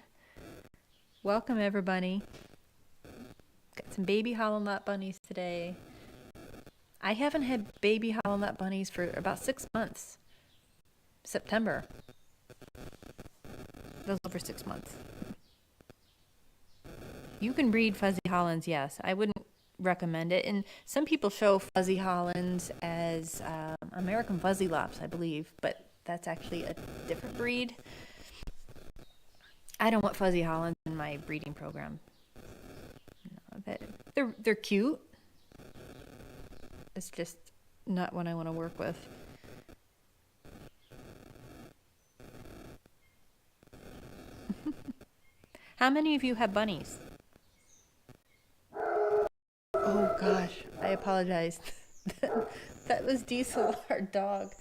Welcome, everybody. Got some baby Holland Lot bunnies today. I haven't had baby Holland Lot bunnies for about 6 months. September. That was over 6 months. You can breed fuzzy Hollands, yes. I wouldn't recommend it. And some people show fuzzy Hollands as American fuzzy lops, I believe, but that's actually a different breed. I don't want fuzzy Hollands in my breeding program. No, they're cute. It's just not what I want to work with. How many of you have bunnies? Oh gosh, I apologize. That was Diesel, our dog.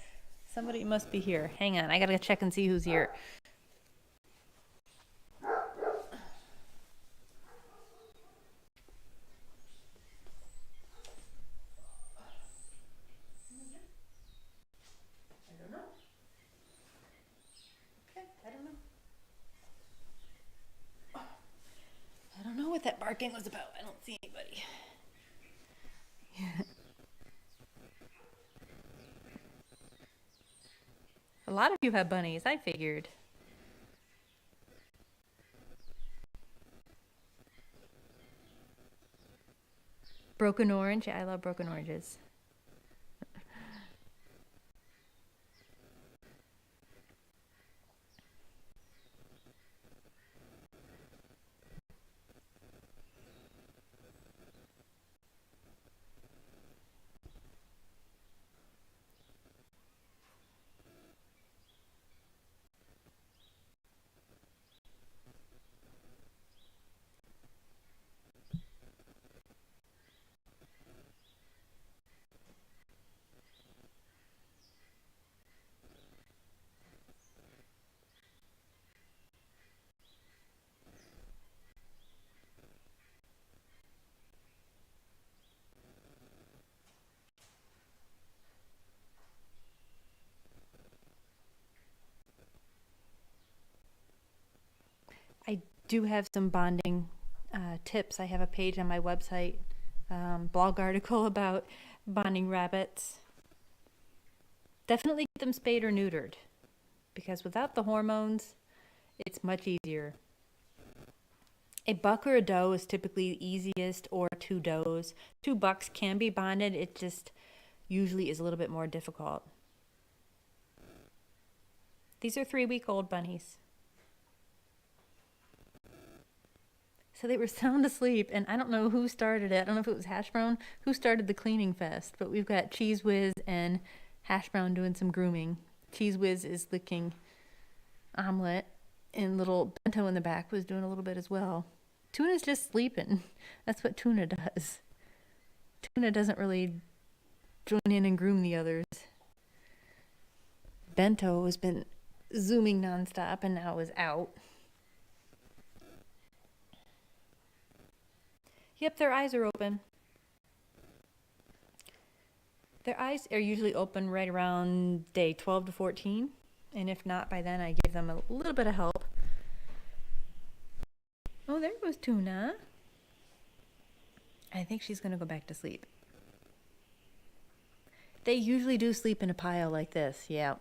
Somebody must be here. Hang on, I gotta check and see who's here. What that barking was about. I don't see anybody. A lot of you have bunnies, I figured. Broken orange. I love broken oranges. I do have some bonding tips. I have a page on my website, blog article about bonding rabbits. Definitely get them spayed or neutered, because without the hormones, it's much easier. A buck or a doe is typically the easiest, or two does. Two bucks can be bonded. It just usually is a little bit more difficult. These are 3-week-old bunnies. So they were sound asleep, and I don't know who started it. I don't know if it was Hash Brown who started the cleaning fest, but we've got Cheese Whiz and Hash Brown doing some grooming. Cheese Whiz is licking Omelet, and little Bento in the back was doing a little bit as well. Tuna's just sleeping. That's what Tuna does. Tuna doesn't really join in and groom the others. Bento has been zooming nonstop and now is out. Yep, their eyes are open. Their eyes are usually open right around day 12 to 14. And if not, by then I give them a little bit of help. Oh, there goes Tuna. I think she's going to go back to sleep. They usually do sleep in a pile like this, yeah.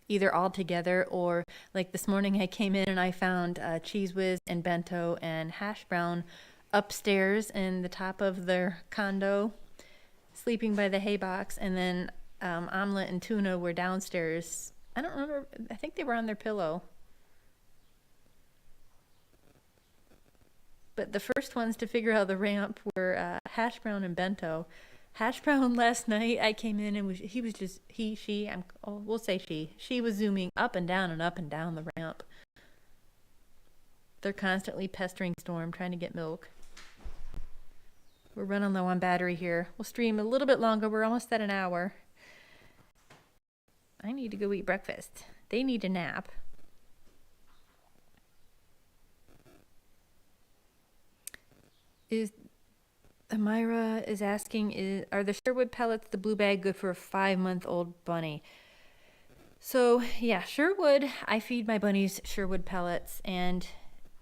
Either all together, or like this morning I came in and I found Cheese Whiz and Bento and Hash Brown upstairs in the top of their condo, sleeping by the hay box, and then Omelet and Tuna were downstairs. I don't remember, I think they were on their pillow. But the first ones to figure out the ramp were Hash Brown and Bento. Hash Brown last night, I came in and we'll say she was zooming up and down the ramp. They're constantly pestering Storm, trying to get milk. We're running low on battery here. We'll stream a little bit longer. We're almost at an hour. I need to go eat breakfast. They need a nap. Amira is asking, are the Sherwood pellets, the blue bag, good for a 5-month-old bunny? So yeah, Sherwood, I feed my bunnies Sherwood pellets, and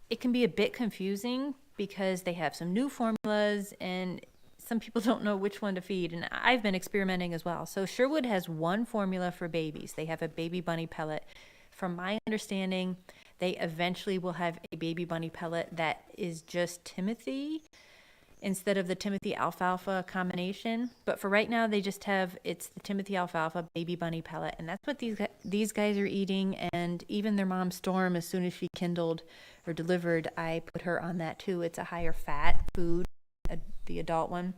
it can be a bit confusing because they have some new formulas and some people don't know which one to feed, and I've been experimenting as well. So Sherwood has one formula for babies. They have a baby bunny pellet. From my understanding, they eventually will have a baby bunny pellet that is just Timothy instead of the Timothy alfalfa combination. But for right now, they just have, it's the Timothy alfalfa baby bunny pellet, and that's what these guys are eating. And even their mom Storm, as soon as she kindled or delivered, I put her on that too. It's a higher fat food, the adult one.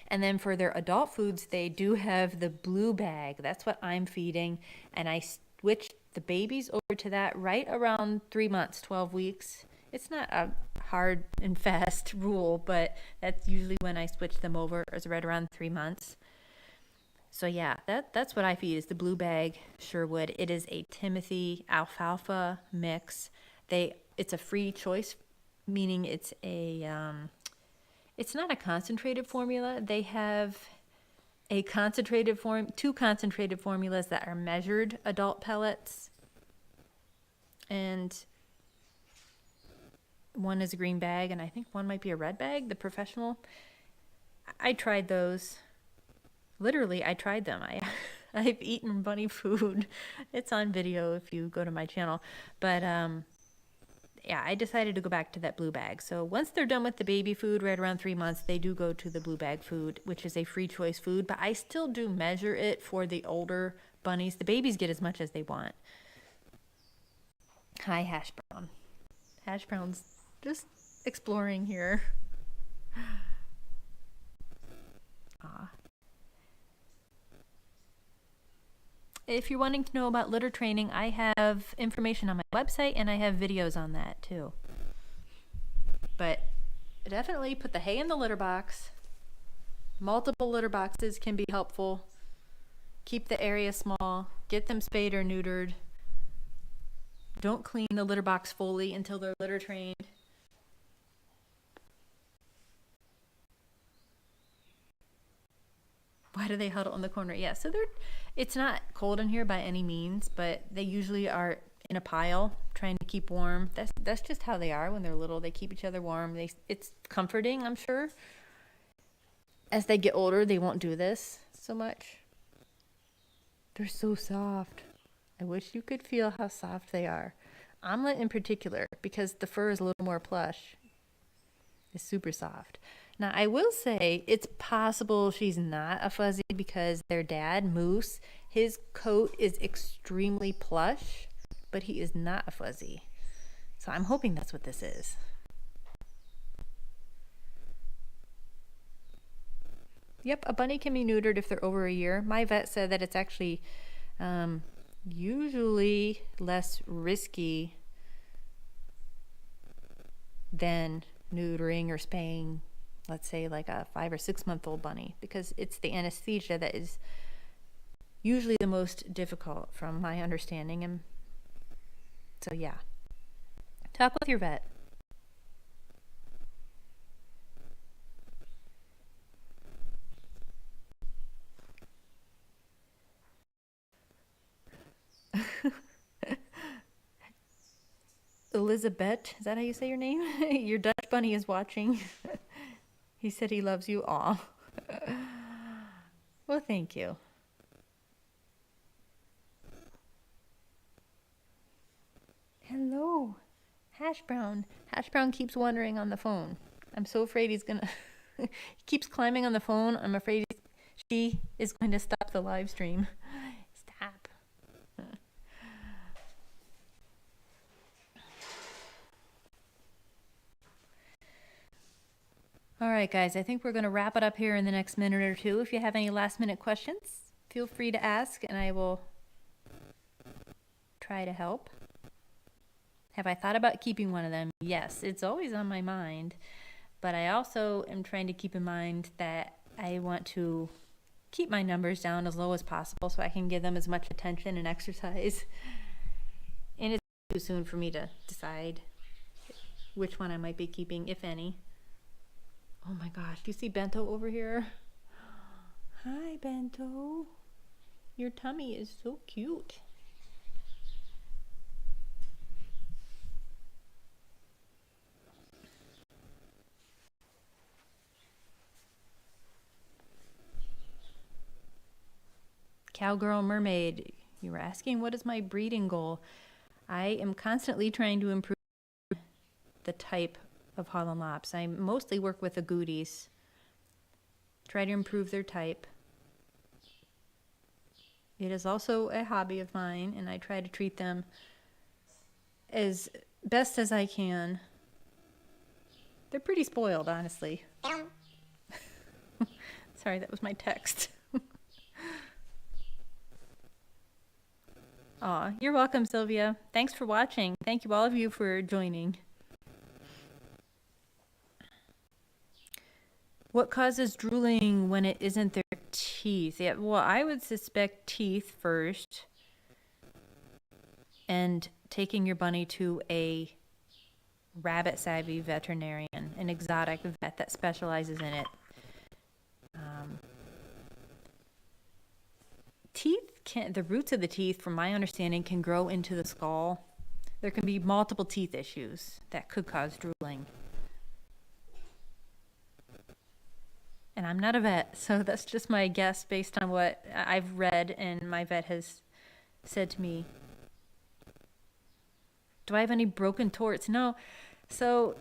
And then for their adult foods, they do have the blue bag. That's what I'm feeding, and I switched the babies over to that right around 3 months, 12 weeks. It's not a hard and fast rule, but that's usually when I switch them over, is right around 3 months. So yeah, that's what I feed, is the blue bag Sherwood. It is a Timothy alfalfa mix. It's a free choice, meaning it's not a concentrated formula. They have two concentrated formulas that are measured adult pellets, and one is a green bag, and I think one might be a red bag, the professional. I tried those. Literally, I tried them. I've eaten bunny food. It's on video if you go to my channel. But yeah, I decided to go back to that blue bag. So once they're done with the baby food, right around 3 months, they do go to the blue bag food, which is a free choice food. But I still do measure it for the older bunnies. The babies get as much as they want. Hi, Hash Brown. Hash Brown's just exploring here. Aw. If you're wanting to know about litter training, I have information on my website, and I have videos on that too. But definitely put the hay in the litter box. Multiple litter boxes can be helpful. Keep the area small. Get them spayed or neutered. Don't clean the litter box fully until they're litter trained. Why do they huddle in the corner? Yeah, so it's not cold in here by any means, but they usually are in a pile trying to keep warm. That's just how they are when they're little. They keep each other warm. It's comforting, I'm sure. As they get older, they won't do this so much. They're so soft. I wish you could feel how soft they are. Omelet in particular, because the fur is a little more plush, is super soft. Now, I will say it's possible she's not a fuzzy because their dad, Moose, his coat is extremely plush, but he is not a fuzzy. So I'm hoping that's what this is. Yep, a bunny can be neutered if they're over a year. My vet said that it's actually usually less risky than neutering or spaying, let's say like a 5 or 6 month old bunny, because it's the anesthesia that is usually the most difficult from my understanding. And so yeah, talk with your vet. Elizabeth, is that how you say your name? Your Dutch bunny is watching. He said he loves you all. Well, thank you. Hello, Hash Brown. Hash Brown keeps wandering on the phone. I'm so afraid he's gonna. He keeps climbing on the phone. I'm afraid she is going to stop the live stream. Stop. All right, guys, I think we're going to wrap it up here in the next minute or two. If you have any last minute questions, feel free to ask and I will try to help. Have I thought about keeping one of them? Yes, it's always on my mind, but I also am trying to keep in mind that I want to keep my numbers down as low as possible so I can give them as much attention and exercise. And it's too soon for me to decide which one I might be keeping, if any. Oh my gosh, do you see Bento over here? Hi, Bento. Your tummy is so cute. Cowgirl Mermaid, you were asking what is my breeding goal? I am constantly trying to improve the type of Holland Lops. I mostly work with the Goodies. Try to improve their type. It is also a hobby of mine, and I try to treat them as best as I can. They're pretty spoiled, honestly. Sorry, that was my text. Aw, you're welcome, Sylvia. Thanks for watching. Thank you all of you for joining. What causes drooling when it isn't their teeth? Yeah, well, I would suspect teeth first, and taking your bunny to a rabbit savvy veterinarian, an exotic vet that specializes in it. The roots of the teeth, from my understanding, can grow into the skull. There can be multiple teeth issues that could cause drooling. And I'm not a vet, so that's just my guess based on what I've read and my vet has said to me. Do I have any broken torts? No. So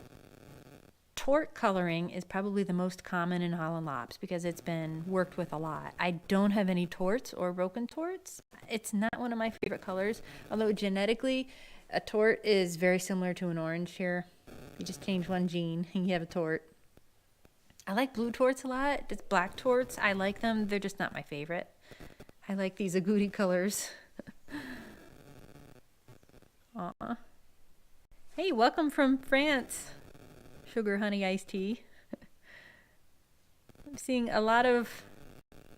tort coloring is probably the most common in Holland Lops because it's been worked with a lot. I don't have any torts or broken torts. It's not one of my favorite colors, although genetically a tort is very similar to an orange here. You just change one gene and you have a tort. I like blue torts a lot. It's black torts. I like them. They're just not my favorite. I like these agouti colors. Aw. Hey, welcome from France. Sugar honey iced tea. I'm seeing a lot of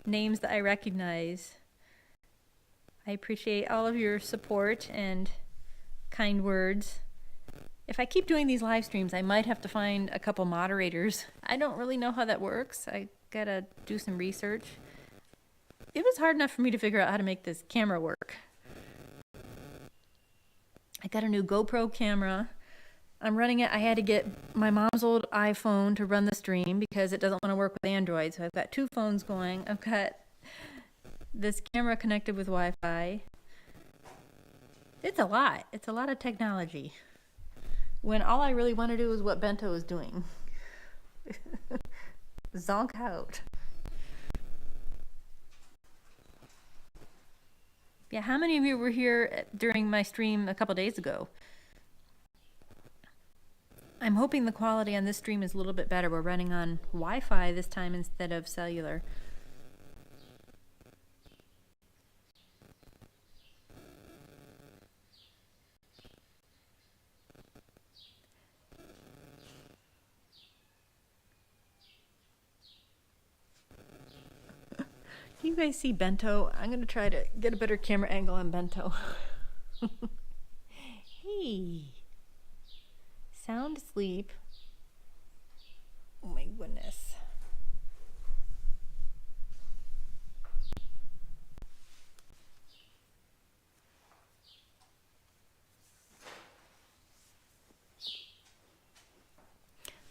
names that I recognize. I appreciate all of your support and kind words. If I keep doing these live streams, I might have to find a couple moderators. I don't really know how that works. I gotta do some research. It was hard enough for me to figure out how to make this camera work. I got a new GoPro camera. I'm running it. I had to get my mom's old iPhone to run the stream because it doesn't want to work with Android. So I've got two phones going. I've got this camera connected with Wi-Fi. It's a lot. It's a lot of technology. When all I really want to do is what Bento is doing. Zonk out. Yeah, how many of you were here during my stream a couple days ago? I'm hoping the quality on this stream is a little bit better. We're running on Wi-Fi this time instead of cellular. Can you guys see Bento? I'm going to try to get a better camera angle on Bento. Hey. Sound asleep. Oh my goodness.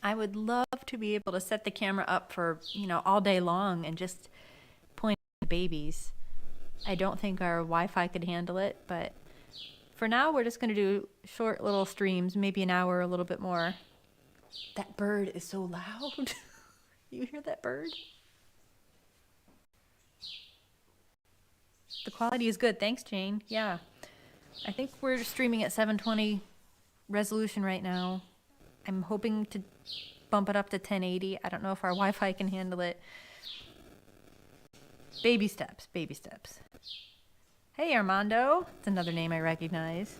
I would love to be able to set the camera up for, all day long and just point at the babies. I don't think our Wi-Fi could handle it, but for now we're just going to do short little streams, maybe an hour, a little bit more. That bird is so loud. You hear that bird? The quality is good. Thanks, Jane. Yeah. I think we're streaming at 720 resolution right now. I'm hoping to bump it up to 1080. I don't know if our Wi-Fi can handle it. Baby steps, baby steps. Hey, Armando. It's another name I recognize.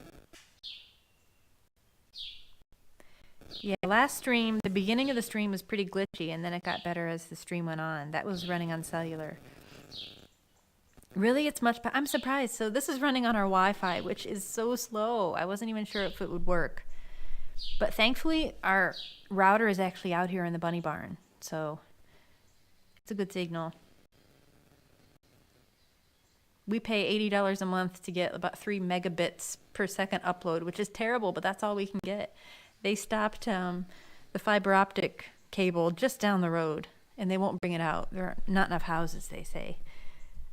Yeah, last stream, the beginning of the stream was pretty glitchy, and then it got better as the stream went on. That was running on cellular. Really, it's much better. I'm surprised. So this is running on our Wi-Fi, which is so slow. I wasn't even sure if it would work. But thankfully, our router is actually out here in the bunny barn. So it's a good signal. We pay $80 a month to get about 3 megabits per second upload, which is terrible, but that's all we can get. They stopped the fiber optic cable just down the road, and they won't bring it out. There are not enough houses, they say.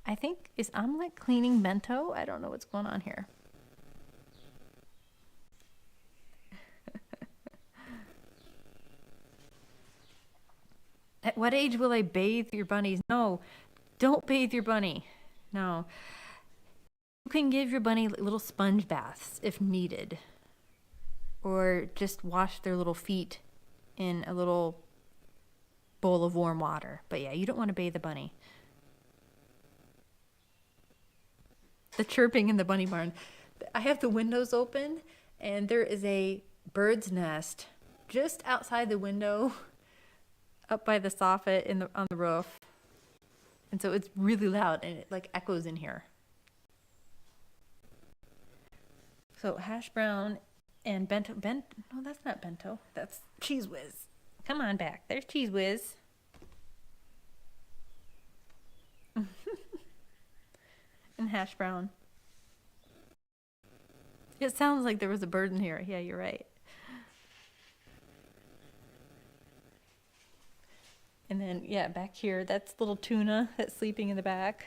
I think, is Omelette cleaning Bento? I don't know what's going on here. At what age will I bathe your bunnies? No, don't bathe your bunny. No. You can give your bunny little sponge baths if needed. Or just wash their little feet in a little bowl of warm water. But yeah, you don't want to bathe the bunny. The chirping in the bunny barn. I have the windows open, and there is a bird's nest just outside the window, up by the soffit on the roof. And so it's really loud, and it like echoes in here. So hash brown and bento. No, that's not bento. That's Cheese Whiz. Come on back. There's Cheese Whiz. And hash brown. It sounds like there was a bird in here. Yeah, you're right. And then, yeah, back here, that's little Tuna that's sleeping in the back.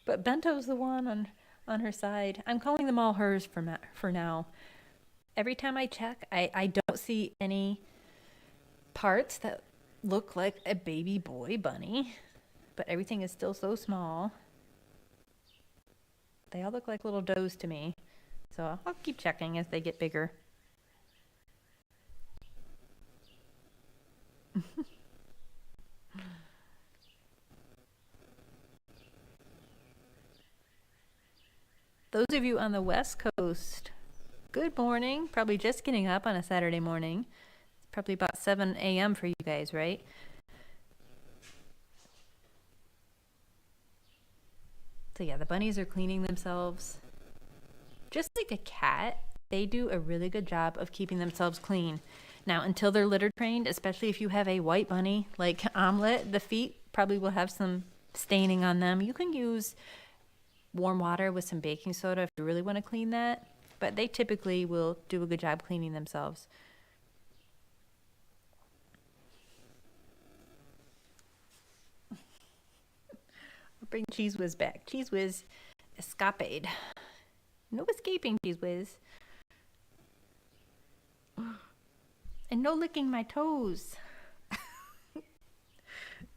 But Bento's the one on her side. I'm calling them all hers for now. Every time I check, I don't see any parts that look like a baby boy bunny. But everything is still so small. They all look like little does to me. So I'll keep checking as they get bigger. Those of you on the West Coast, good morning. Probably just getting up on a Saturday morning. It's probably about 7 a.m. for you guys, right? So yeah, the bunnies are cleaning themselves. Just like a cat, they do a really good job of keeping themselves clean. Now, until they're litter trained, especially if you have a white bunny like Omelette, the feet probably will have some staining on them. You can use warm water with some baking soda if you really want to clean that, but they typically will do a good job cleaning themselves. Bring Cheese Whiz back. Cheese Whiz escapade. No escaping, Cheese Whiz. And no licking my toes.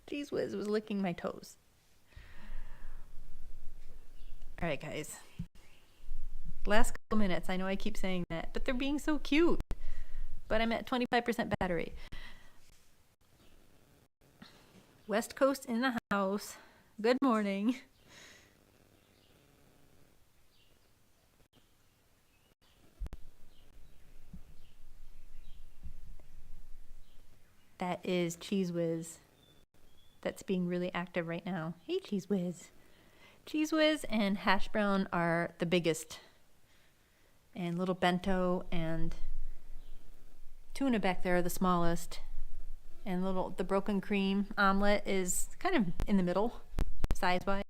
Cheese Whiz was licking my toes. All right, guys. Last couple minutes. I know I keep saying that, but they're being so cute. But I'm at 25% battery. West Coast in the house. Good morning. That is Cheese Whiz. That's being really active right now. Hey, Cheese Whiz. Cheese Whiz and Hash Brown are the biggest. And Little Bento and Tuna back there are the smallest. And the Broken Cream Omelet is kind of in the middle, size-wise.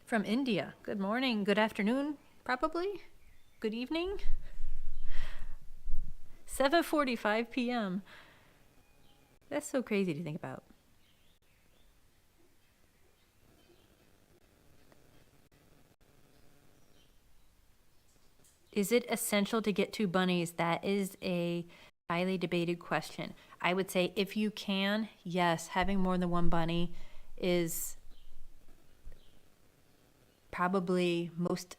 From India. Good morning, good afternoon, probably. Good evening. 7:45 p.m. That's so crazy to think about. Is it essential to get 2 bunnies? That is a highly debated question. I would say if you can, yes, having more than 1 bunny is probably most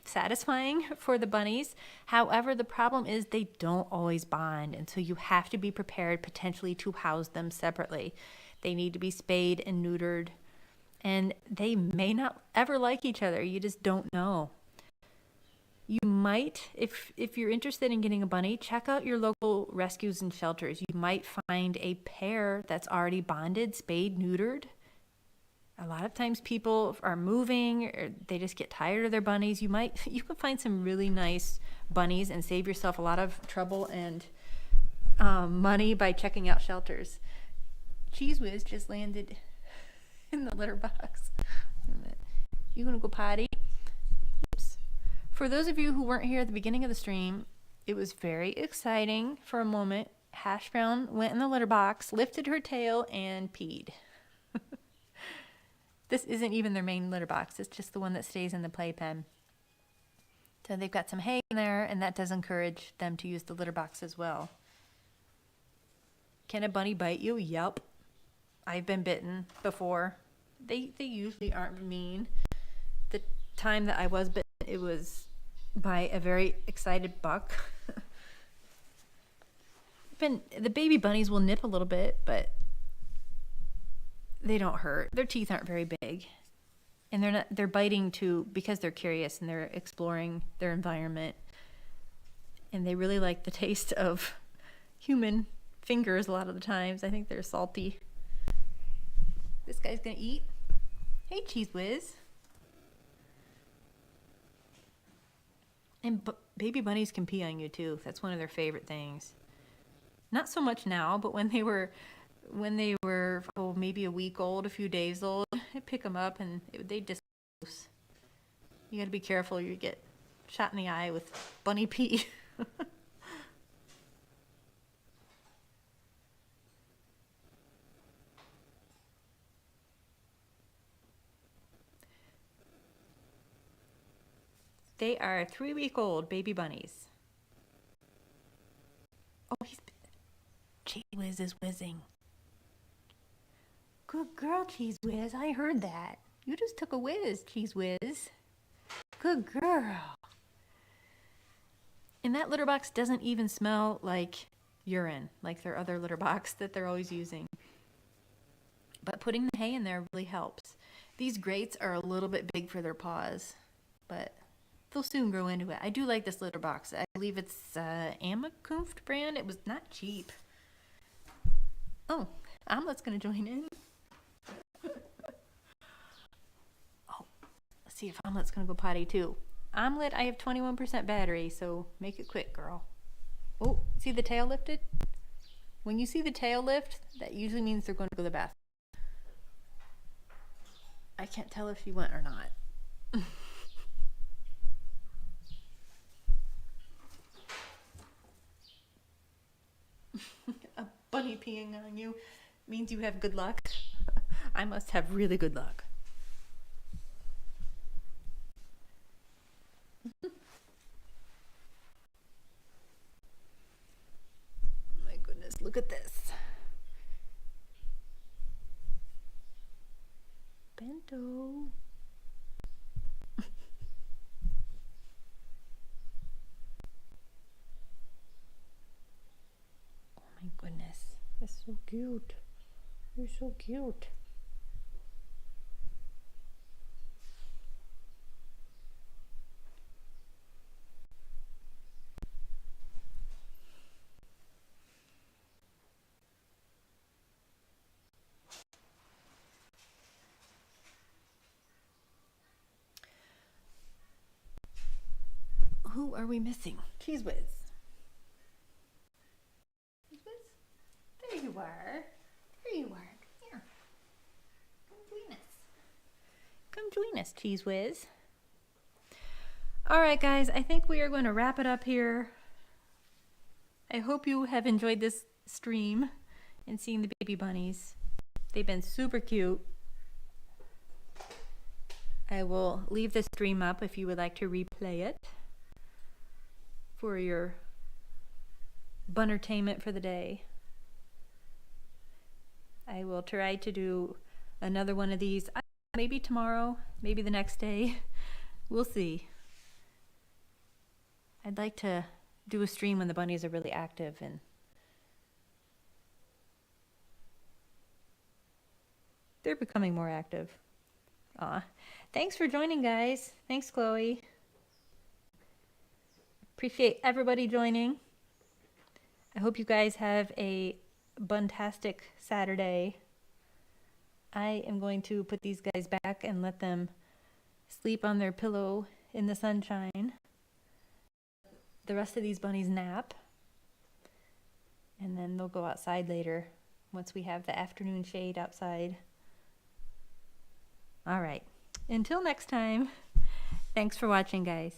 satisfying for the bunnies. However, the problem is they don't always bond, and so you have to be prepared potentially to house them separately. They need to be spayed and neutered, and they may not ever like each other. You just don't know. You might, if you're interested in getting a bunny, check out your local rescues and shelters. You might find a pair that's already bonded, spayed, neutered. A lot of times people are moving or they just get tired of their bunnies. You can find some really nice bunnies and save yourself a lot of trouble and money by checking out shelters. Cheese Whiz just landed in the litter box. You gonna go potty? For those of you who weren't here at the beginning of the stream, it was very exciting for a moment. Hash Brown went in the litter box, lifted her tail, and peed. This isn't even their main litter box. It's just the one that stays in the playpen. So they've got some hay in there, and that does encourage them to use the litter box as well. Can a bunny bite you? Yep. I've been bitten before. They usually aren't mean. The time that I was bitten, it was by a very excited buck. The baby bunnies will nip a little bit, but they don't hurt. Their teeth aren't very big. And they're biting too because they're curious and they're exploring their environment. And they really like the taste of human fingers a lot of the times. I think they're salty. This guy's gonna eat. Hey, Cheese Whiz. And baby bunnies can pee on you too. That's one of their favorite things. Not so much now, but when they were maybe a week old, a few days old, I'd pick them up and they'd just. You got to be careful. You get shot in the eye with bunny pee. They are 3-week-old baby bunnies. Oh, Cheese Whiz is whizzing. Good girl, Cheese Whiz. I heard that. You just took a whiz, Cheese Whiz. Good girl. And that litter box doesn't even smell like urine, like their other litter box that they're always using. But putting the hay in there really helps. These grates are a little bit big for their paws, but they'll soon grow into it. I do like this litter box. I believe it's Amakunft brand. It was not cheap. Oh, Omelet's going to join in. Oh, let's see if Omelet's going to go potty too. Omelet, I have 21% battery, so make it quick, girl. Oh, see the tail lifted? When you see the tail lift, that usually means they're going to go to the bathroom. I can't tell if she went or not. A bunny peeing on you means you have good luck. I must have really good luck. Look at this. Bento. Oh my goodness. That's so cute. You're so cute. Who are we missing? Cheese Whiz. Cheese Whiz? There you are. There you are. Come here. Come join us. Come join us, Cheese Whiz. All right, guys. I think we are going to wrap it up here. I hope you have enjoyed this stream and seeing the baby bunnies. They've been super cute. I will leave the stream up if you would like to replay it for your bunnertainment for the day. I will try to do another one of these, maybe tomorrow, maybe the next day. We'll see. I'd like to do a stream when the bunnies are really active, and they're becoming more active. Aw. Thanks for joining, guys. Thanks, Chloe. Appreciate everybody joining. I hope you guys have a buntastic Saturday. I am going to put these guys back and let them sleep on their pillow in the sunshine. The rest of these bunnies nap. And then they'll go outside later once we have the afternoon shade outside. All right. Until next time, thanks for watching, guys.